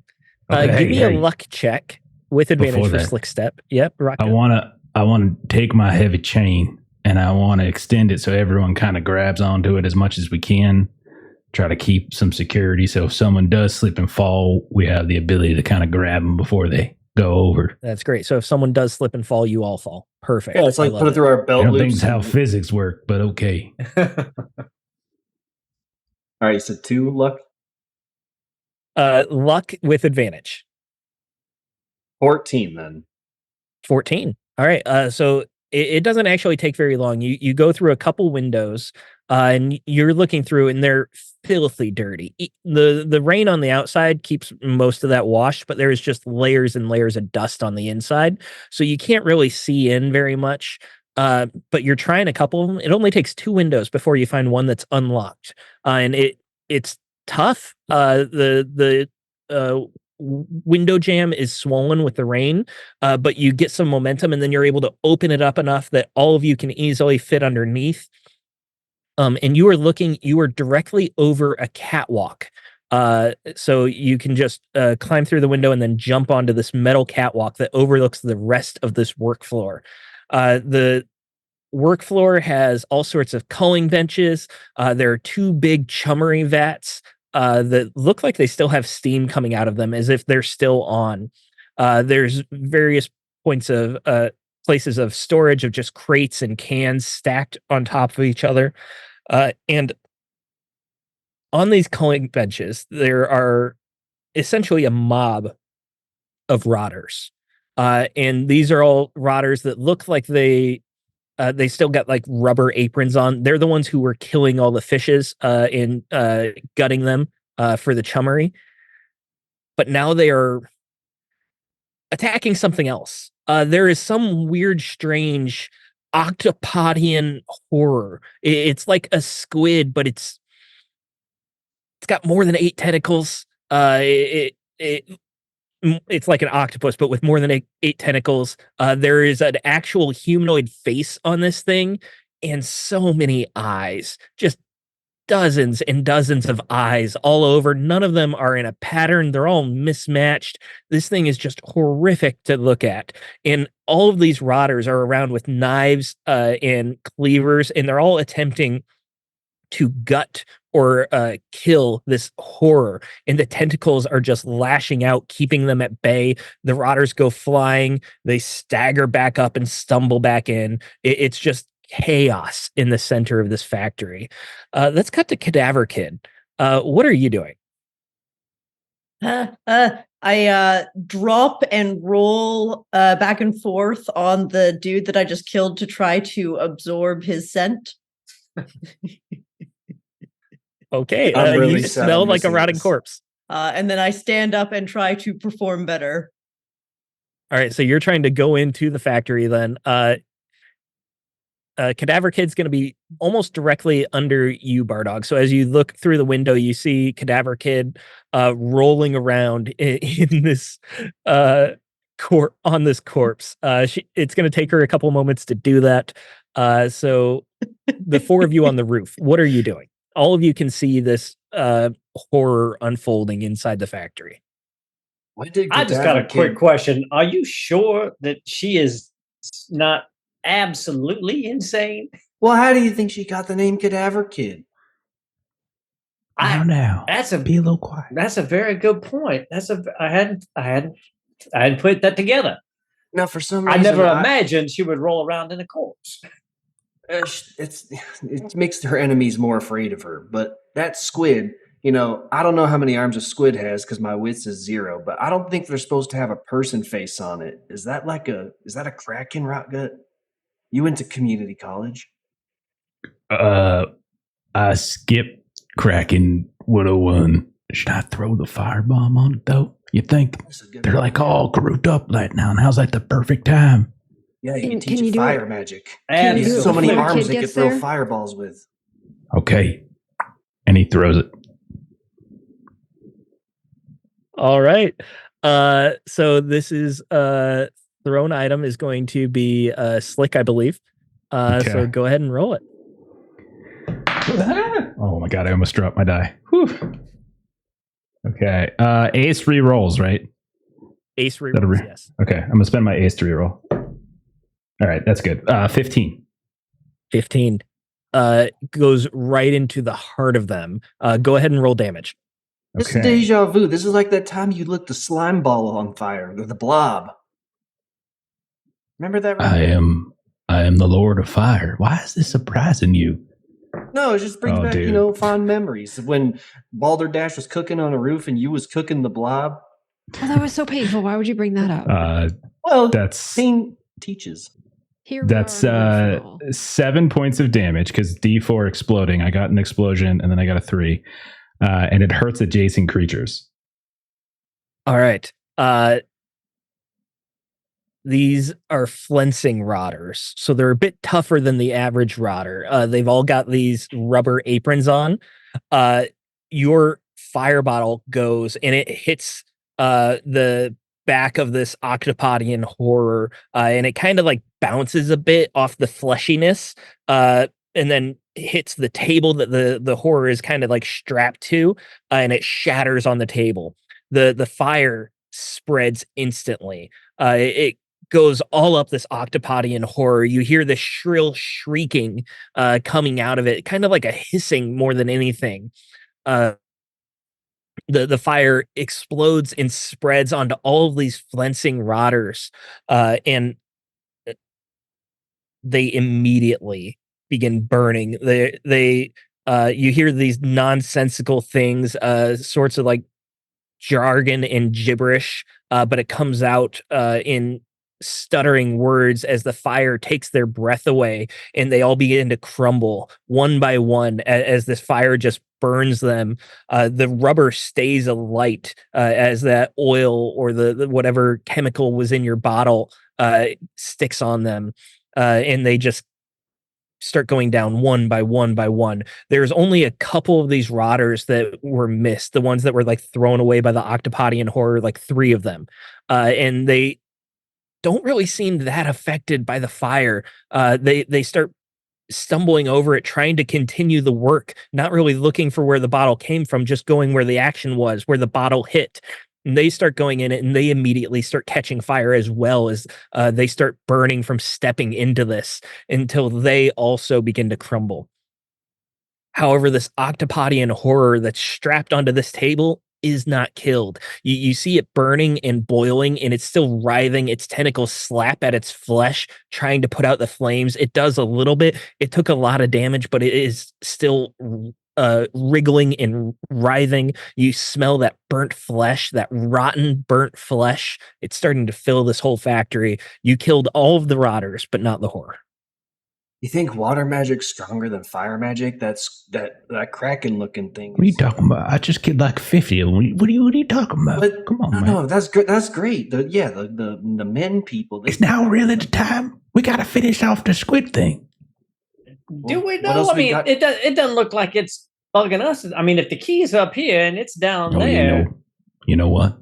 Okay, Give me hey. a luck check with advantage Before for that, slick step. Yep, rock I it. wanna take my heavy chain and I wanna extend it so everyone kind of grabs onto it as much as we can. Try to keep some security, so if someone does slip and fall, we have the ability to kind of grab them before they go over. That's great. So if someone does slip and fall, you all fall. Perfect. Yeah, it's like I love put it through our I belt don't think loops. it's how and- physics work, but okay. All right, you said 2 luck? Luck with advantage. 14 then. 14. All right. So it doesn't actually take very long. You go through a couple windows, and you're looking through, and they're filthy dirty. The rain on the outside keeps most of that washed, but there's just layers and layers of dust on the inside, so you can't really see in very much. but you're trying a couple of them. It only takes 2 windows before you find one that's unlocked, and it's tough. The window jam is swollen with the rain, but you get some momentum, and then you're able to open it up enough that all of you can easily fit underneath. And you are directly over a catwalk. So you can just climb through the window and then jump onto this metal catwalk that overlooks the rest of this work floor. The work floor has all sorts of culling benches. There are 2 big chummery vats that look like they still have steam coming out of them as if they're still on. There's various points of places of storage of just crates and cans stacked on top of each other. And on these culling benches, there are essentially a mob of rotters. And these are all rotters that look like they still got like rubber aprons on. They're the ones who were killing all the fishes and gutting them for the chummery. But now they are attacking something else. There is some weird, strange octopodian horror. It's like a squid, but it's got more than 8 tentacles. It's like an octopus, but with more than 8 tentacles. There is an actual humanoid face on this thing, and so many eyes. Just dozens and dozens of eyes all over. None of them are in a pattern. They're all mismatched. This thing is just horrific to look at. And all of these rotters are around with knives and cleavers, and they're all attempting to gut or kill this horror. And the tentacles are just lashing out, keeping them at bay. The rotters go flying. They stagger back up and stumble back in. It's just chaos in the center of this factory. Let's cut to Cadaver Kid. What are you doing? I drop and roll back and forth on the dude that I just killed to try to absorb his scent. Okay, I'm really you sad smell I'm like a missing rotting this. corpse. And then I stand up and try to perform better. All right, so you're trying to go into the factory then. Cadaver Kid's going to be almost directly under you, Bardog. So as you look through the window, you see Cadaver Kid rolling around in this on this corpse. It's going to take her a couple moments to do that. So the 4 of you on the roof, what are you doing? All of you can see this horror unfolding inside the factory. Why did I just got Cadaver a quick Kid- question. Are you sure that she is not absolutely insane? Well, how do you think she got the name Cadaver Kid? Now, That's a be a little quiet. That's a very good point. I hadn't put that together. Now, for some I reason, never imagined she would roll around in a corpse. it makes her enemies more afraid of her. But that squid, I don't know how many arms a squid has because my wits is 0. But I don't think they're supposed to have a person face on it. Is that a Kraken, Rotgut? You went to community college. I skipped Kraken 101. Should I throw the firebomb on it though? You think? They're like all grouped up right now. Now's like the perfect time. Yeah, you can Can teach you it do fire it? magic. Can you do There's it so many before the arms kid they could gets throw there? fireballs with. Okay. And he throws it. All right. So this is thrown item is going to be slick, I believe. Okay. So go ahead and roll it. Oh my god, I almost dropped my die. Whew. Okay. Ace re-rolls, right? Ace That'll rerolls, be- yes. Okay, I'm gonna spend my ace to reroll. All right, that's good. 15. 15 goes right into the heart of them. Go ahead and roll damage. This is Okay. deja vu. This is like that time you lit the slime ball on fire, the blob. Remember that? I am the Lord of Fire. Why is this surprising you? No, it just brings Oh, back, dude. fond memories of when Balderdash was cooking on a roof and you was cooking the blob. Oh, that was so painful. Why would you bring that up? Well, That's pain teaches. Here we that's are on the roll. 7 points of damage because D4 exploding. I got an explosion and then I got a 3, and it hurts adjacent creatures. All right. These are flensing rotters, so they're a bit tougher than the average rotter. They've all got these rubber aprons on. Your fire bottle goes and it hits the back of this octopodian horror, and it kind of like bounces a bit off the fleshiness, and then hits the table that the horror is kind of like strapped to, and it shatters on the table. The fire spreads instantly. It goes all up this octopodian horror. You hear the shrill shrieking coming out of it, kind of like a hissing more than anything. The fire explodes and spreads onto all of these flensing rotters, and they immediately begin burning. They you hear these nonsensical things, sorts of like jargon and gibberish, but it comes out in stuttering words as the fire takes their breath away, and they all begin to crumble one by one as this fire just burns them. The rubber stays alight as that oil or the whatever chemical was in your bottle sticks on them, and they just start going down one by one by one. There's only a couple of these rotters that were missed, the ones that were like thrown away by the octopodian horror, like 3 of them, and they don't really seem that affected by the fire. They start stumbling over it, trying to continue the work, not really looking for where the bottle came from, just going where the action was, where the bottle hit. And they start going in it, and they immediately start catching fire as well as they start burning from stepping into this until they also begin to crumble. However, this octopodian horror that's strapped onto this table is not killed. You see it burning and boiling, and it's still writhing. Its tentacles slap at its flesh, trying to put out the flames. It does a little bit. It took a lot of damage, but it is still wriggling and writhing. You smell that burnt flesh, that rotten burnt flesh. It's starting to fill this whole factory. You killed all of the rotters, but not the horror. You think water magic's stronger than fire magic? That's that kraken looking thing. What are you talking about? I just killed like 50 of them. What are you talking about? But, Come on, man. No, that's good. That's great. The men people. It's now really the time. We got to finish off the squid thing. Do we what know? else I we mean, got? it doesn't look like it's bugging us. I mean, if the key's up here and it's down Oh, there, you know what?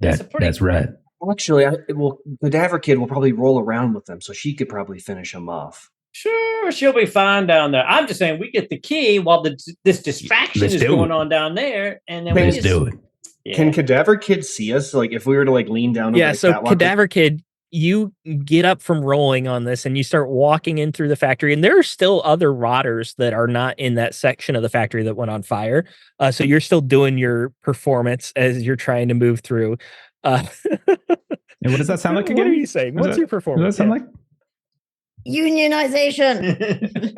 That's a pretty- That's right. Actually, the Cadaver kid will probably roll around with them, so she could probably finish him off. sure, she'll be fine down there. I'm just saying we get the key while this distraction Let's is do going it. on down there, and then Let's we do it. Yeah. Can Cadaver Kid see us? Like, if we were to like lean down over Yeah, the so catwalk? Cadaver Kid, you get up from rolling on this and you start walking in through the factory, and there are still other rotters that are not in that section of the factory that went on fire. So you're still doing your performance as you're trying to move through. And what does that sound like again? What are you saying? What's your What does performance? that sound like? Unionization.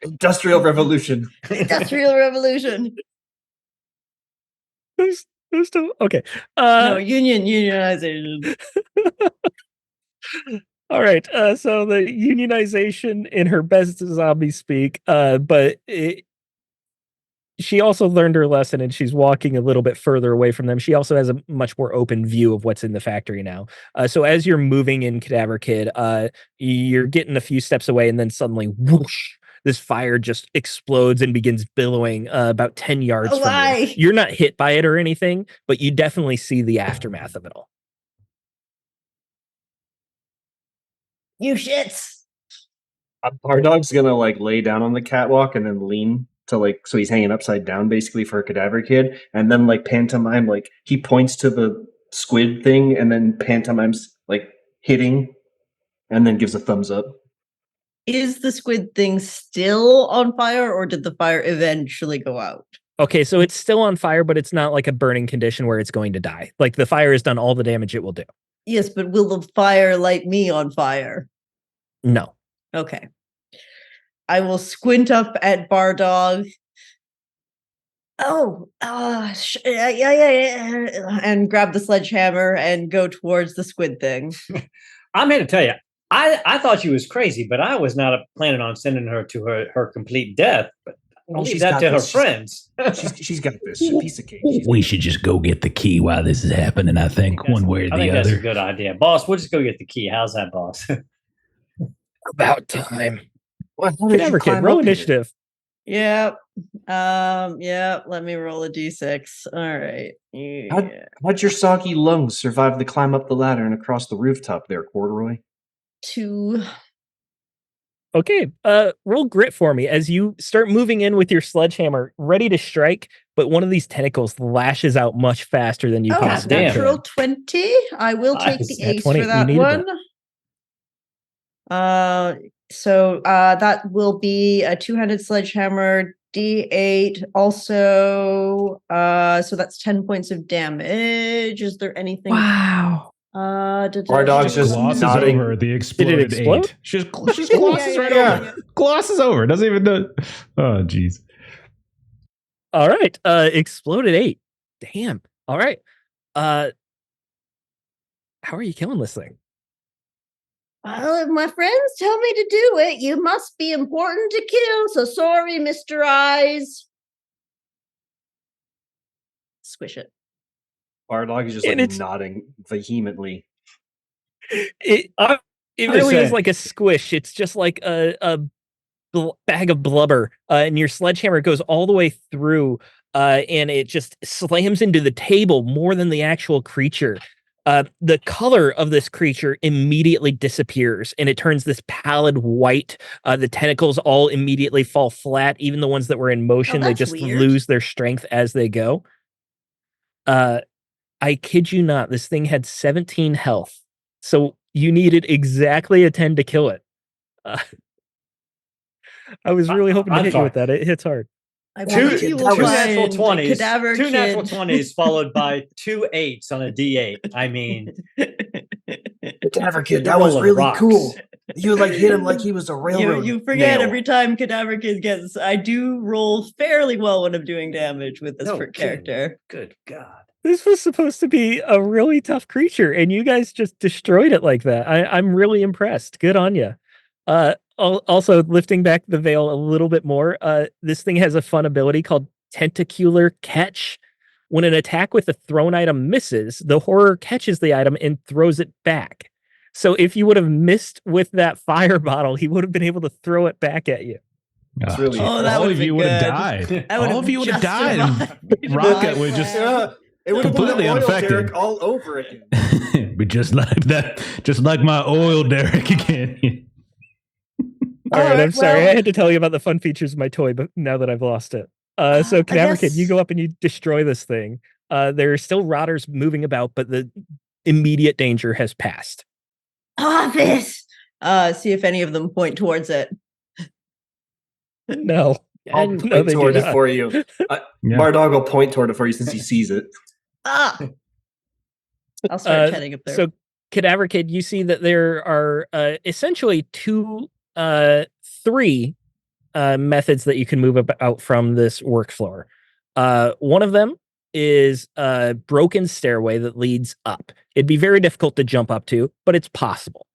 Industrial Revolution. Industrial Revolution. Who's still okay? No, unionization. All right. So the unionization in her best zombie speak, but she also learned her lesson, and she's walking a little bit further away from them. She also has a much more open view of what's in the factory now. So as you're moving in Cadaver Kid, you're getting a few steps away, and then suddenly, whoosh, this fire just explodes and begins billowing about 10 yards from you. Why? You're not hit by it or anything, but you definitely see the aftermath of it all. You shits. Bardog's gonna like lay down on the catwalk and then lean to like, so he's hanging upside down basically for a Cadaver Kid, and then like pantomime, like he points to the squid thing and then pantomimes like hitting, and then gives a thumbs up. Is the squid thing still on fire, or did the fire eventually go out? Okay, so it's still on fire, but it's not like a burning condition where it's going to die. Like the fire has done all the damage it will do. Yes, but will the fire light me on fire? No. Okay. I will squint up at Bardog. Oh, yeah. And grab the sledgehammer and go towards the squid thing. I'm here to tell you, I thought she was crazy, but I was not planning on sending her to her complete death. But I'll leave she's that got to her this. friends. She's got this. She's a piece of cake. We should just go get the key while this is happening. I think one way or I the think that's a other. good idea. Boss, we'll just go get the key. How's that, boss? About time. Well, how did you Cadaver Kid, climb roll up here? initiative. Yep. Yep. Let me roll a d6. All right. Yeah. How'd your soggy lungs survive the climb up the ladder and across the rooftop there, Corduroy? 2. Okay, roll grit for me as you start moving in with your sledgehammer, ready to strike, but one of these tentacles lashes out much faster than you Oh, possibly damn. natural could. 20. I will take Nice. the Nat ace 20, for you that needed one. So that will be a two-handed sledgehammer, D8. Also, so that's 10 points of damage. Is there anything? Wow. Our dog's just glosses nodding. over the exploded explode? 8. She just glosses right over it. Glosses over. Doesn't even know. Oh, jeez. All right, exploded 8. Damn. All right. How are you killing this thing? Well, if my friends tell me to do it, you must be important to kill. So sorry, Mr. Eyes. Squish it. Our dog is just And like it's- nodding vehemently. It really is like a squish. It's just like a bag of blubber, and your sledgehammer goes all the way through, and it just slams into the table more than the actual creature. The color of this creature immediately disappears, and it turns this pallid white. The tentacles all immediately fall flat, even the ones that were in motion. They that's just weird. lose their strength as they go. I kid you not, this thing had 17 health. So you needed exactly a 10 to kill it. I was really hoping to I'm hit you sorry. with that. It hits hard. I Two, bet you two will try natural and 20s. Cadaver Two natural Kid. 20s followed by 2 8s on a D8. I mean, Cadaver Kid, The that was roll of really rocks. cool. You like hit him like he was a railroad. You forget nail. every time Cadaver Kid gets. I do roll fairly well when I'm doing damage with this No character. good God. This was supposed to be a really tough creature, and you guys just destroyed it like that. I'm really impressed. Good on you. Also, lifting back the veil a little bit more, this thing has a fun ability called Tentacular Catch. When an attack with a thrown item misses, the horror catches the item and throws it back. So if you would have missed with that fire bottle, he would have been able to throw it back at you. It's really Oh, that all would've of you been would have good. died. That All would've of you would have died. justified Rocket my would just plan. It would have been Completely the oil unaffected. derrick all over again. But just like that, just like my oil derrick again. All right, right, I'm sorry. well- I had to tell you about the fun features of my toy, but now that I've lost it. So Cadaver Kid, you guess- go up and you destroy this thing. There are still rotters moving about, but the immediate danger has passed. Office. See if any of them point towards it. No. I'll No, point they do toward it not. for you. Yeah. Bardog will point toward it for you since he sees it. Ah! I'll start heading up there. So Cadaver Kid, you see that there are essentially three methods that you can move out from this work floor. One of them is a broken stairway that leads up. It'd be very difficult to jump up to, but it's possible.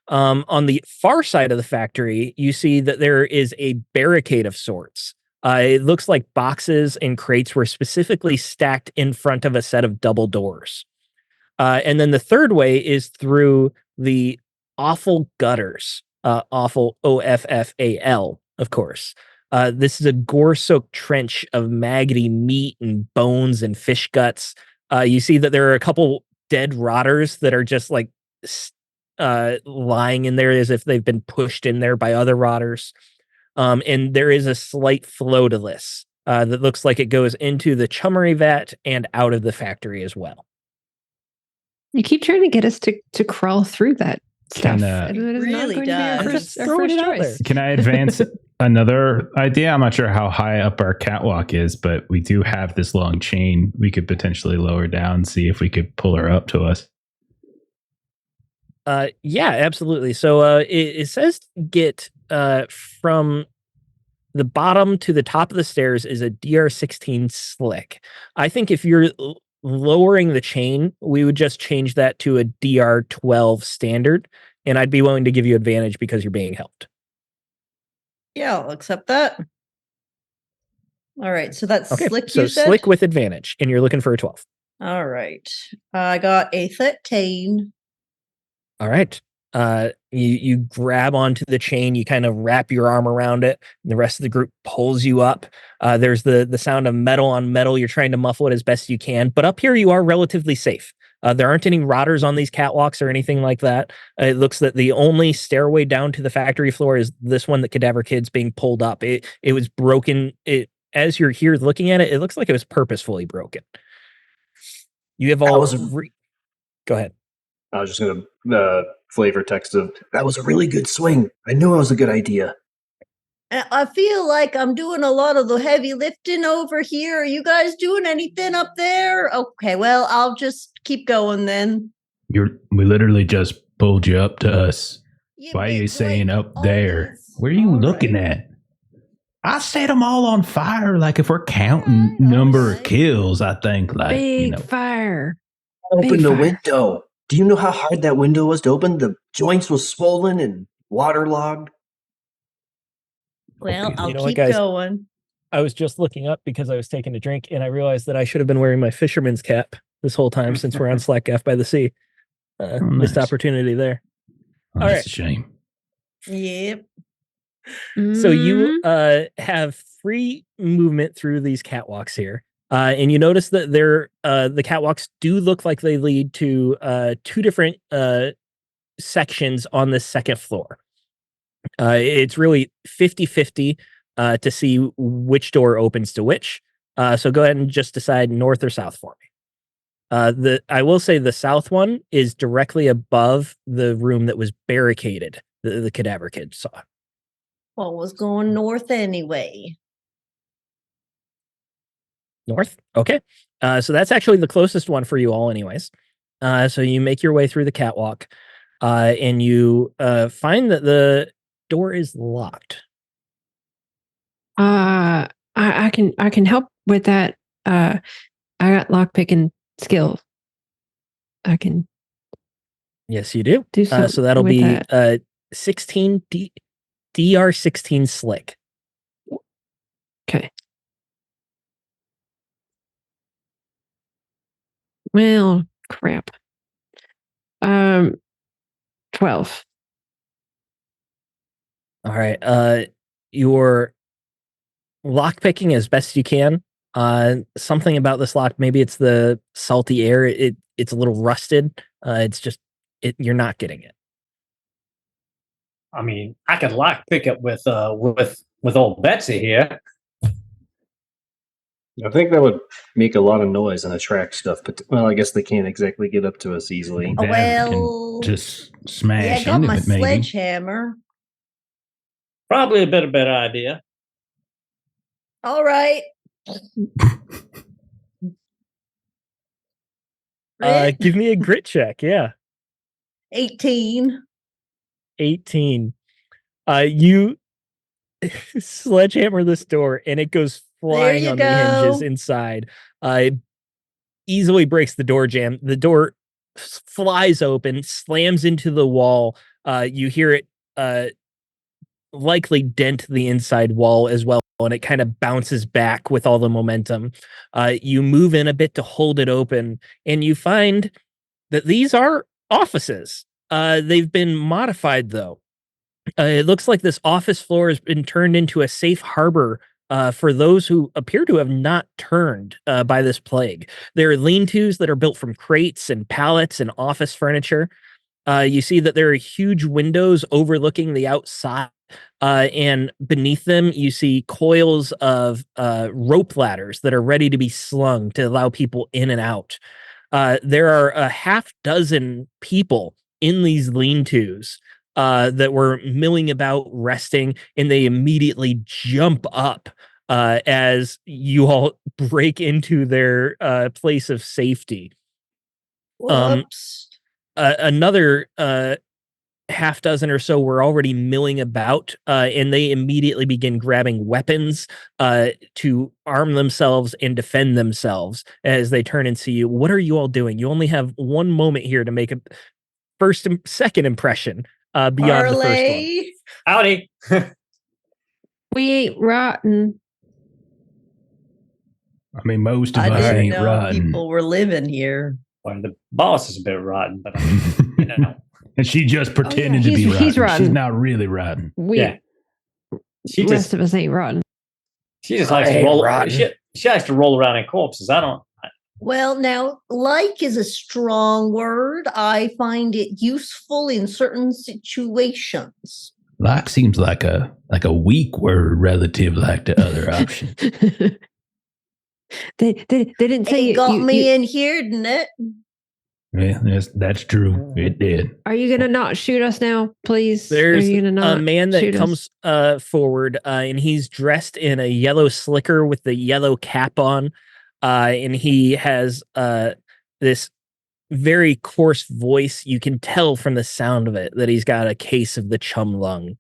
On the far side of the factory, you see that there is a barricade of sorts. It looks like boxes and crates were specifically stacked in front of a set of double doors. And then the third way is through the awful gutters. Awful, OFFAL, of course. This is a gore-soaked trench of maggoty meat and bones and fish guts. You see that there are a couple dead rotters that are just like lying in there as if they've been pushed in there by other rotters. And there is a slight flow to this that looks like it goes into the chummery vat and out of the factory as well. You keep trying to get us to crawl through that Can, stuff. It is not really going to be our does. first, our Throwing first it out choice. Can I advance another idea? I'm not sure how high up our catwalk is, but we do have this long chain we could potentially lower down, see if we could pull her up to us. Yeah, absolutely. So it says get from the bottom to the top of the stairs is a DR16 slick. I think if you're lowering the chain, we would just change that to a DR12 standard, and I'd be willing to give you advantage because you're being helped. Yeah, I'll accept that. All right, so that's Okay, slick. so You said slick with advantage, and you're looking for a 12. All right, I got a 13. All right. You grab onto the chain, you kind of wrap your arm around it, and the rest of the group pulls you up. There's the sound of metal on metal. You're trying to muffle it as best you can, but up here you are relatively safe. There aren't any rotters on these catwalks or anything like that. It looks that the only stairway down to the factory floor is this one that Cadaver Kid's being pulled up. It was broken. As you're here looking at it, it looks like it was purposefully broken. You have all. Go ahead. I was just going to flavor text of, that was a really good swing. I knew it was a good idea. I feel like I'm doing a lot of the heavy lifting over here. Are you guys doing anything up there? Okay, well, I'll just keep going then. We literally just pulled you up to us. Yeah, Why are you but saying like, up there? this- Where are you all looking right. at? I set them all on fire. Like if we're counting number of kills, I think like Big fire. Open the fire. window. Do you know how hard that window was to open? The joints was swollen and waterlogged. Well, I'll You know what, keep guys? going. I was just looking up because I was taking a drink, and I realized that I should have been wearing my fisherman's cap this whole time since we're on Slack F by the sea. Missed nice. opportunity there. Oh, All that's right. a shame. Yep. So you have free movement through these catwalks here. And you notice that the catwalks do look like they lead to 2 different sections on the second floor. It's really 50-50 to see which door opens to which. So go ahead and just decide north or south for me. I will say the south one is directly above the room that was barricaded, the Cadaver Kid saw. Well, was going north anyway. North? Okay. So that's actually the closest one for you all anyways. So you make your way through the catwalk, and you find that the door is locked. I can help with that. I got lockpicking skills. I can Yes, you do. do something So that'll with be that. 16 DR16 slick. Okay. Well, crap. 12. All right. You're lockpicking as best you can. Something about this lock, maybe it's the salty air. It's a little rusted. It's just you're not getting it. I mean, I could lockpick it with old Betsy here. I think that would make a lot of noise and attract stuff, but well, I guess they can't exactly get up to us easily. Oh, Dad can well, just yeah, I smash got into my it, maybe. sledgehammer. Probably a better idea. All right. Grit? Give me a grit check. Yeah. 18. 18. You sledgehammer this door and it goes flying you on the hinges go. inside. It easily breaks the door jamb. The door flies open, slams into the wall. You hear it likely dent the inside wall as well, and it kind of bounces back with all the momentum. You move in a bit to hold it open, and you find that these are offices. They've been modified, though. It looks like this office floor has been turned into a safe harbor for those who appear to have not turned by this plague. There are lean-tos that are built from crates and pallets and office furniture. You see that there are huge windows overlooking the outside, and beneath them, you see coils of rope ladders that are ready to be slung to allow people in and out. There are a half dozen people in these lean-tos that were milling about, resting, and they immediately jump up as you all break into their place of safety. Whoops. Another half dozen or so were already milling about, and they immediately begin grabbing weapons to arm themselves and defend themselves as they turn and see you. What are you all doing? You only have one moment here to make a second impression beyond the first one. Howdy. We ain't rotten. I mean, most of I us didn't ain't know rotten. people were living here. Well, the boss is a bit rotten, but you know, And she just pretended to be rotten. he's rotten. She's not really rotten. yeah. She Rest just of us ain't rotten. she just likes to ain't roll. rotten. She likes to roll around in corpses. I don't. Well, now, like is a strong word. I find it useful in certain situations. Like seems like a weak word relative like the other option. they didn't say It got me in here, didn't it? Yeah, that's true. It did. Are you gonna not shoot us now, please? There's Are you gonna a not man that shoot us? comes forward, and he's dressed in a yellow slicker with the yellow cap on, and he has this very coarse voice. You can tell from the sound of it that he's got a case of the chum lung,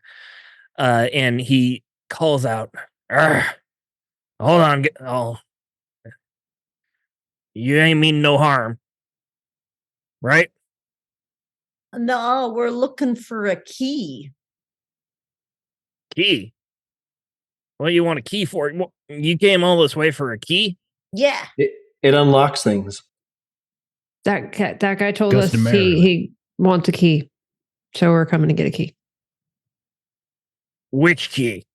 and he calls out, "Arr, hold on, oh, you ain't mean no harm, right?" No, we're looking for a key. Key. What do you want a key for? You came all this way for a key? Yeah. It unlocks things. That guy told us Customarily. he wants a key, so we're coming to get a key. Which key?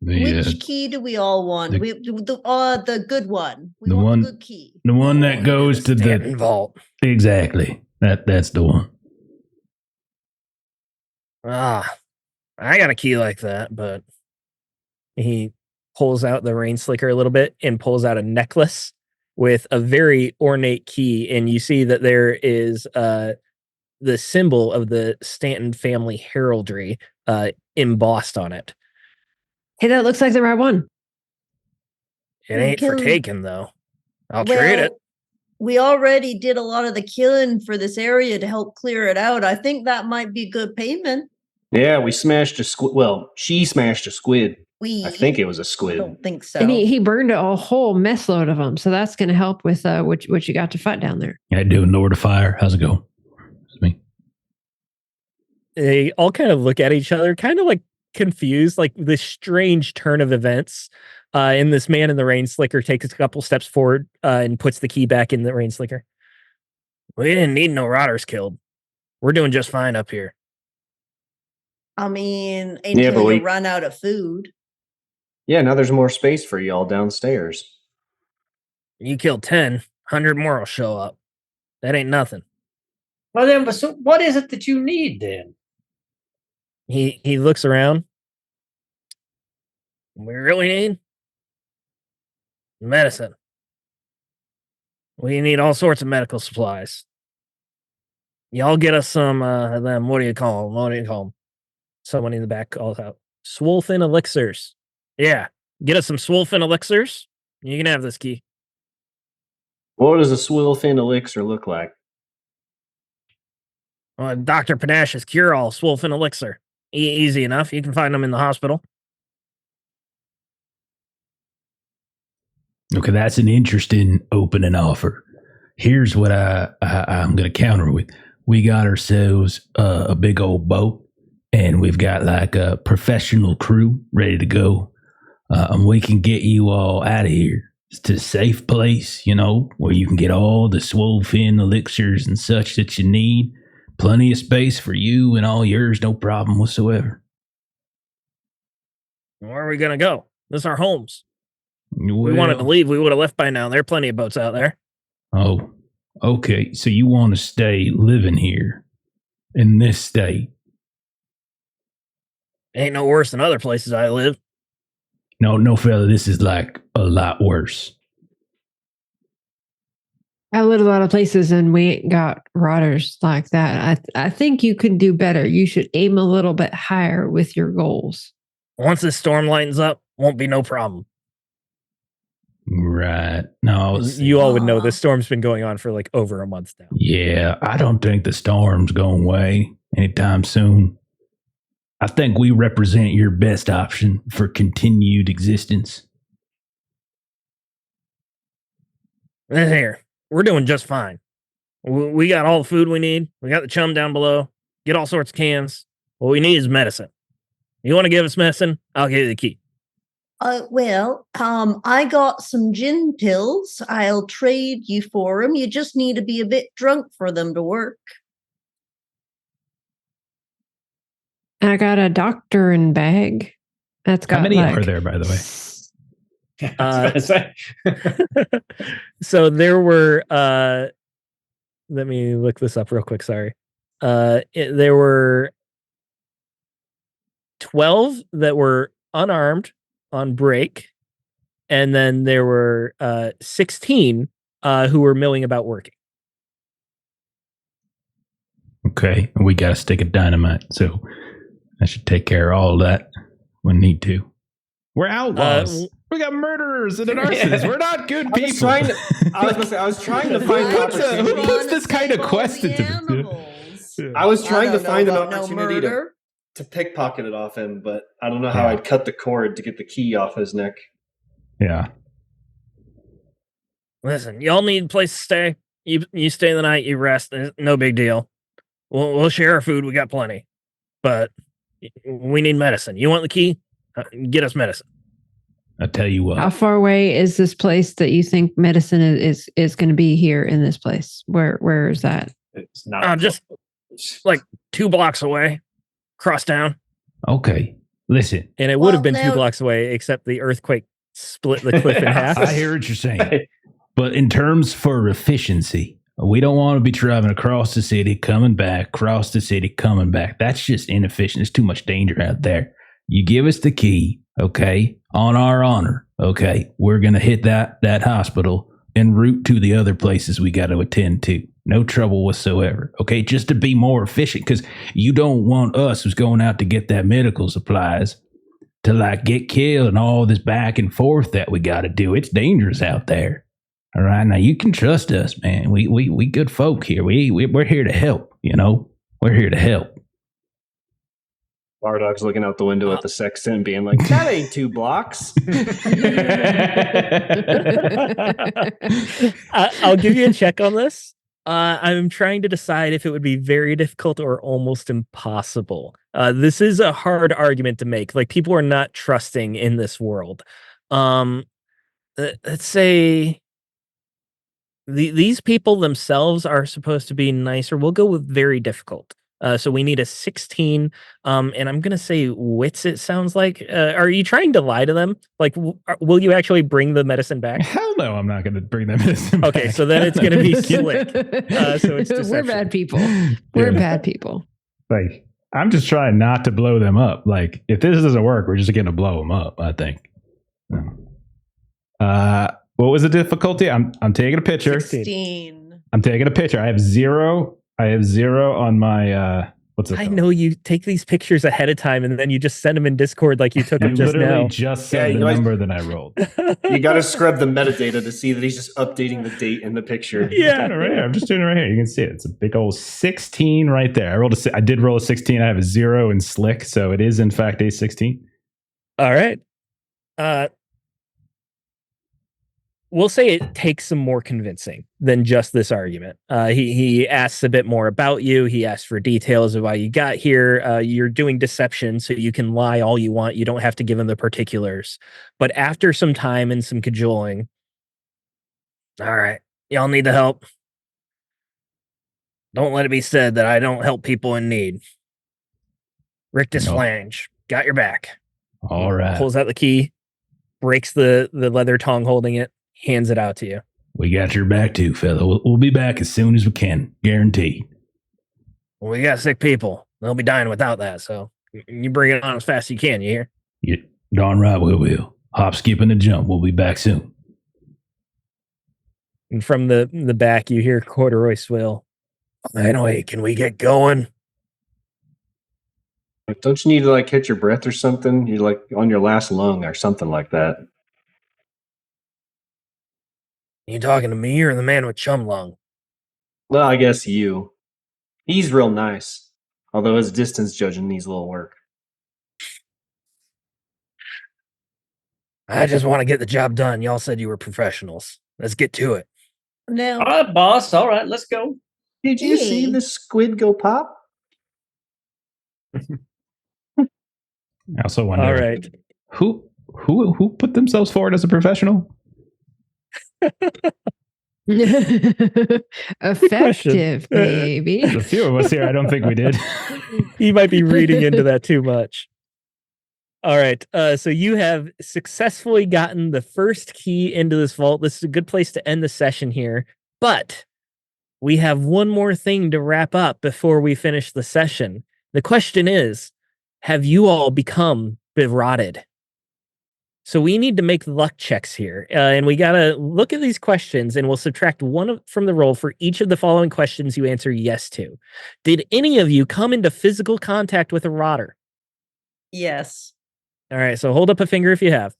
Which key do we all want? The good one. We The want one- the good key. The one that goes to Stanton the vault. exactly. That's the one. Ah, I got a key like that, but he pulls out the rain slicker a little bit and pulls out a necklace with a very ornate key, and you see that there is the symbol of the Stanton family heraldry embossed on it. Hey, that looks like the right one. It ain't for Can- taking though. I'll trade it. We already did a lot of the killing for this area to help clear it out. I think that might be good payment. Yeah, we smashed a squid. Well, she smashed a squid. We I think it was a I squid. don't think so. And he burned a whole mess load of them, so that's going to help with what you got to fight down there. I doing Lord of Fire. How's it going? It's me. They all kind of look at each other, kind of like confused, like this strange turn of events. And this man in the rain slicker takes a couple steps forward and puts the key back in the rain slicker. We didn't need no rotters killed. We're doing just fine up here. I mean, Yeah, until but you we- run out of food. Yeah, now there's more space for y'all downstairs. You kill 10, 100 more will show up. That ain't nothing. Well, then, so what is it that you need then? He looks around. We really need medicine. We need all sorts of medical supplies. Y'all get us some them. What do you call them? What do you call them? Someone in the back calls out, Swolfen elixirs. Yeah, get us some Swolfen elixirs. You can have this key. What does a swillfin elixir look like? Dr. Panash's cure-all Swolfen elixir. Easy enough. You can find them in the hospital. Okay, that's an interesting opening offer. Here's what I'm going to counter with. We got ourselves a big old boat, and we've got like a professional crew ready to go. And we can get you all out of here to a safe place, where you can get all the swole fin elixirs and such that you need. Plenty of space for you and all yours, no problem whatsoever. Where are we going to go? This is our homes. We Well, wanted to leave. We would have left by now. There are plenty of boats out there. Oh, okay. So you want to stay living here in this state? Ain't no worse than other places I live. No, fella. This is like a lot worse. I lived a lot of places and we ain't got rotters like that. I think you could do better. You should aim a little bit higher with your goals. Once this storm lightens up, won't be no problem. Right. No. You all would know this storm's been going on for like over a month now. Yeah, I don't think the storm's going away anytime soon. I think we represent your best option for continued existence. This here, we're doing just fine. We got all the food we need. We got the chum down below. Get all sorts of cans. What we need is medicine. You want to give us medicine? I'll give you the key. I got some gin pills. I'll trade you for them. You just need to be a bit drunk for them to work. I got a doctoring bag. That's got How many like, are there, by the way? I was gonna say. So there were let me look this up real quick, sorry. There were 12 that were unarmed on break, and then there were 16 who were milling about working. Okay, we got a stick of dynamite, so I should take care of all that when need to. We're outlaws. We got murderers and an arsonist. We're not good people. I was trying to find an opportunity. Who puts this kind of quest into animals? this? I was trying to find an about no opportunity to murder. pickpocket it off him, but I don't know how I'd cut the cord to get the key off his neck. Yeah. Listen, y'all need a place to stay. You stay the night, you rest. No big deal. We'll share our food. We got plenty, but we need medicine. You want the key? Get us medicine. I tell you what. how far away is this place that you think medicine is going to be here in this place? Where is that? It's not Just like 2 blocks away, cross town. Okay, listen. And it would have Well, been 2 now- blocks away, except the earthquake split the cliff in half. I hear what you're saying. But in terms for efficiency, we don't want to be driving across the city, coming back, across the city, coming back. That's just inefficient. There's too much danger out there. You give us the key, okay, on our honor, okay, we're going to hit that hospital en route to the other places we got to attend to. No trouble whatsoever, okay, just to be more efficient, because you don't want us who's going out to get that medical supplies to like get killed and all this back and forth that we got to do. It's dangerous out there. All right, now you can trust us, man. We good folk here. We're here to help. You know, we're here to help. Bardog's looking out the window at the sexton, being like, "That ain't 2 blocks." I'll give you a check on this. I'm trying to decide if it would be very difficult or almost impossible. This is a hard argument to make. Like, people are not trusting in this world. Let's say these people themselves are supposed to be nicer. We'll go with very difficult. So we need a 16. And I'm gonna say wits. It sounds like. Are you trying to lie to them? Like, will you actually bring the medicine back? Hell no, I'm not going to bring that medicine back. Okay, so then it's gonna be slick. So it's We're deception. bad people. We're bad people. Like, I'm just trying not to blow them up. Like, if this doesn't work, we're just going to blow them up, I think. What was the difficulty? I'm taking a picture. 16. I'm taking a picture. I have 0 on my what's it I called? know you take these pictures ahead of time and then you just send them in Discord like you took I them just literally now. just said Yeah, the you always- number that I rolled. You got to scrub the metadata to see that he's just updating the date in the picture. Yeah. I'm doing it right here. I'm just doing it right here. You can see it. It's a big old 16 right there. I did roll a 16. I have a 0 in slick, so it is in fact a 16. All right. We'll say it takes some more convincing than just this argument. He asks a bit more about you. He asks for details of why you got here. You're doing deception, so you can lie all you want. You don't have to give him the particulars. But after some time and some cajoling, all right, y'all need the help. Don't let it be said that I don't help people in need. Rictus No. Flange, got your back. All right. Pulls out the key, breaks the leather tongue holding it, hands it out to you. We got your back too, fella. We'll be back as soon as we can. Guaranteed. Well, we got sick people. They'll be dying without that, so you bring it on as fast as you can, you hear? You darn right we will. Hop, skip, and a jump. We'll be back soon. And from the back, you hear Corduroy swill. Anyway, can we get going? Like, don't you need to like catch your breath or something? You're like on your last lung or something like that. You talking to me or the man with chum lung? Well, I guess you. He's real nice, although his distance judging needs a little work. I just want to get the job done. Y'all said you were professionals. Let's get to it. Now, All right, boss. All right, let's go. Did you see Hey. the squid go pop? I also wonder All right. who Who put themselves forward as a professional? Effective, maybe. There's a few of us here. I don't think we did. You might be reading into that too much. All right. So you have successfully gotten the first key into this vault. This is a good place to end the session here. But we have one more thing to wrap up before we finish the session. The question is, have you all become berotted? So we need to make luck checks here. And we got to look at these questions, and we'll subtract one from the roll for each of the following questions you answer yes to. Did any of you come into physical contact with a rotter? Yes. All right, so hold up a finger if you have.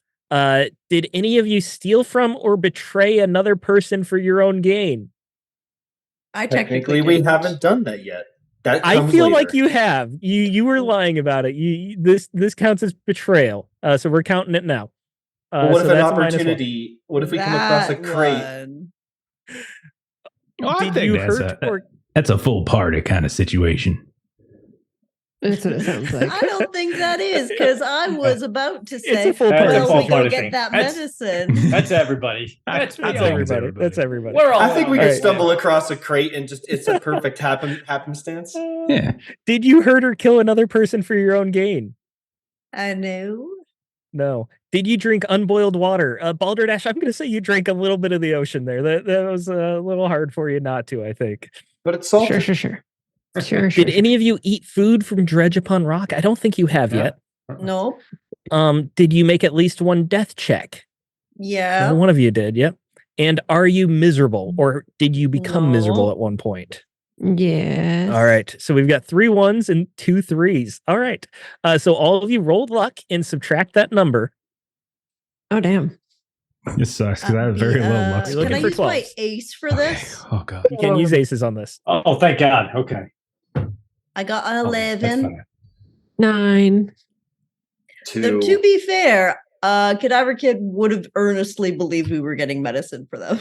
Did any of you steal from or betray another person for your own gain? I Technically, we haven't done that yet. That I comes feel later. like you have. You were lying about it. This counts as betrayal. So we're counting it now. But what so if an that's -1. opportunity? What if we come across a crate? Well, I Did think you hurt or that's a full party kind of situation. That's what it sounds like. I don't think that is, because I was about to say, a full That's a well, full we go party get thing. that That's- medicine. That's everybody. That's I think it's everybody. That's everybody. We're all I think we on could it. stumble across a crate and just it's a perfect happenstance. Yeah. Did you hurt or kill another person for your own gain? I know. No. Did you drink unboiled water? Balderdash, I'm going to say you drank a little bit of the ocean there. That was a little hard for you not to, I think. But it's salty. Sure. Did any of you eat food from Dredge Upon Rock? I don't think you have No. yet. No. Did you make at least one death check? Yeah. One of you did, yep. And are you miserable, or did you become miserable No. at one point? Yes. All right, so we've got 3 1s and 2 3s. All right, so all of you rolled luck and subtract that number. Oh, damn. This sucks because I have very low luck. You're looking Can I for use my 12s. ace for this? Oh god. You can use aces on this. Oh, thank God. Okay. I got an Oh, that's 11. fine. 9. Though, to be fair, Cadaver Kid would have earnestly believed we were getting medicine for them.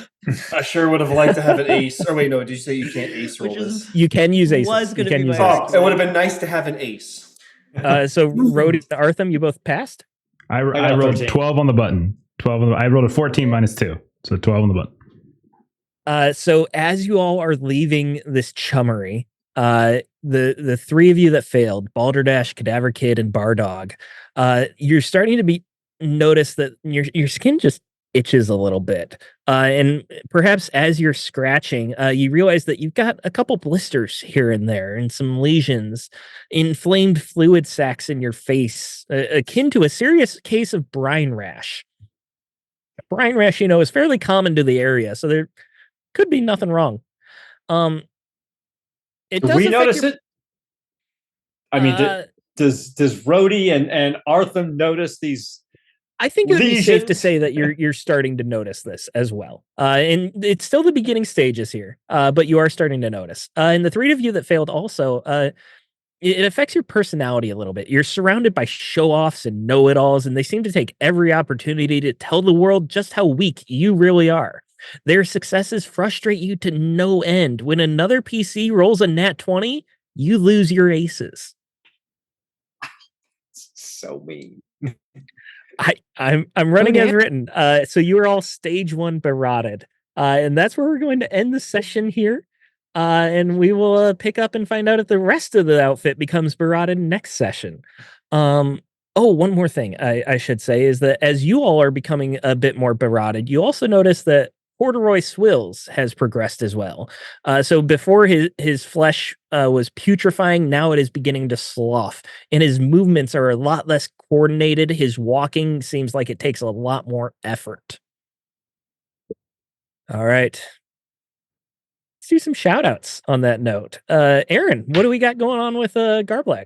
I sure would have liked to have an ace. Or wait, no, did you say you can't ace roll Which is- this? You can use aces. Was You gonna can be use my aces. Oh, it would have been nice to have an ace. So Rhodey and Artham, you both passed. I got rolled 13. 12 on the button. 12 on the, I rolled a 14 minus 2. So 12 on the button. So as you all are leaving this chummery, the 3 of you that failed, Balderdash, Cadaver Kid, and Bardog, you're starting to notice that your skin just itches a little bit. And perhaps as you're scratching, you realize that you've got a couple blisters here and there and some lesions, inflamed fluid sacs in your face, akin to a serious case of brine rash. Brine rash, is fairly common to the area, so there could be nothing wrong. It Do does we affect notice your- it? I mean, does Rhodey and Artham notice these? I think it would be safe to lesions? say that you're starting to notice this as well. And it's still the beginning stages here, but you are starting to notice. And the 3 of you that failed also, it affects your personality a little bit. You're surrounded by show-offs and know-it-alls, and they seem to take every opportunity to tell the world just how weak you really are. Their successes frustrate you to no end. When another PC rolls a nat 20, you lose your aces. So mean. I'm running as Okay. written. So you are all stage 1 berotted. And that's where we're going to end the session here. And we will pick up and find out if the rest of the outfit becomes berotted next session. One more thing I should say is that as you all are becoming a bit more berotted, you also notice that Corduroy Swills has progressed as well. So before his flesh was putrefying, now it is beginning to slough, and his movements are a lot less coordinated. His walking seems like it takes a lot more effort. All right. Let's do some shout outs on that note. Aaron, what do we got going on with Garblack?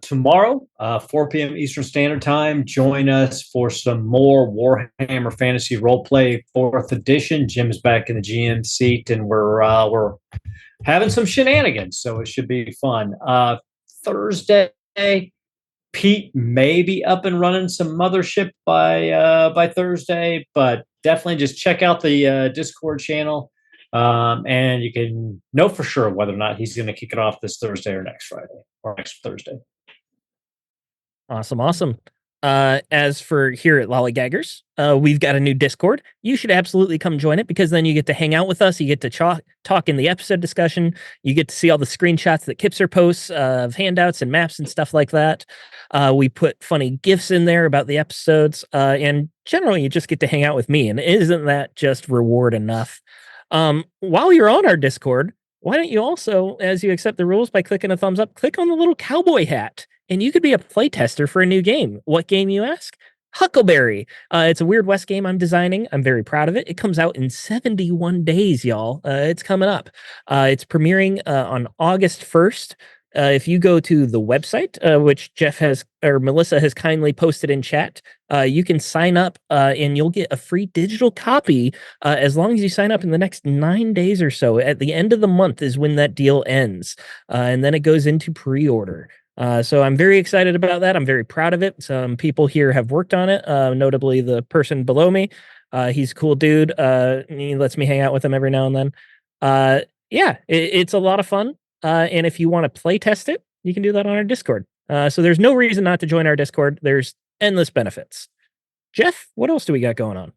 Tomorrow, 4 p.m. Eastern Standard Time, join us for some more Warhammer Fantasy Roleplay 4th Edition. Jim's back in the GM seat, and we're having some shenanigans, so it should be fun. Thursday, Pete may be up and running some Mothership by Thursday, but definitely just check out the Discord channel. And you can know for sure whether or not he's going to kick it off this Thursday or next Friday or next Thursday. Awesome. As for here at Lollygaggers, we've got a new Discord. You should absolutely come join it because then you get to hang out with us. You get to talk in the episode discussion. You get to see all the screenshots that Kipser posts of handouts and maps and stuff like that. We put funny GIFs in there about the episodes. And generally, you just get to hang out with me. And isn't that just reward enough? While you're on our Discord, why don't you also, as you accept the rules by clicking a thumbs up, click on the little cowboy hat. And you could be a playtester for a new game. What game, you ask? Huckleberry. It's a Weird West game I'm designing. I'm very proud of it. It comes out in 71 days, y'all. It's coming up. It's premiering on August 1st. If you go to the website, which Melissa has kindly posted in chat, you can sign up and you'll get a free digital copy as long as you sign up in the next 9 days or so. At the end of the month is when that deal ends. And then it goes into pre-order. So I'm very excited about that. I'm very proud of it. Some people here have worked on it, notably the person below me. He's a cool dude. He lets me hang out with him every now and then. It's a lot of fun. And if you want to play test it, you can do that on our Discord. So there's no reason not to join our Discord. There's endless benefits. Jeff, what else do we got going on?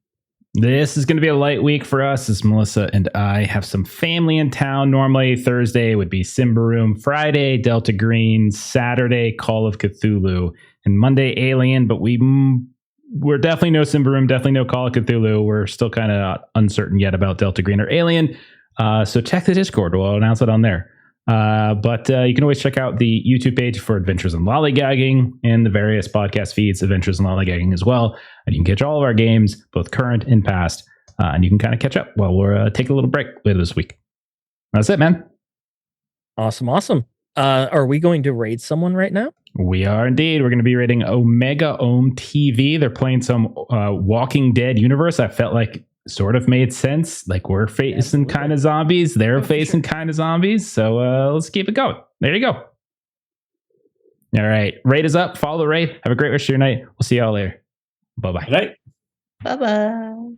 This is going to be a light week for us as Melissa and I have some family in town. Normally Thursday would be Simba Room, Friday Delta Green, Saturday Call of Cthulhu, and Monday Alien. But we're definitely no Simba Room, definitely no Call of Cthulhu. We're still kind of uncertain yet about Delta Green or Alien. So check the Discord. We'll announce it on there. But you can always check out the YouTube page for Adventures in Lollygagging and the various podcast feeds, Adventures in Lollygagging as well. And you can catch all of our games, both current and past. And you can kind of catch up while we're taking a little break later this week. That's it, man. Awesome. Are we going to raid someone right now? We are indeed. We're going to be raiding Omega Ohm TV. They're playing some Walking Dead universe. I felt like sort of made sense. Like we're facing kind of zombies. They're facing kind of zombies. So let's keep it going. There you go. All right. Raid is up. Follow the raid. Have a great rest of your night. We'll see y'all later. Bye-bye. Right. Bye-bye.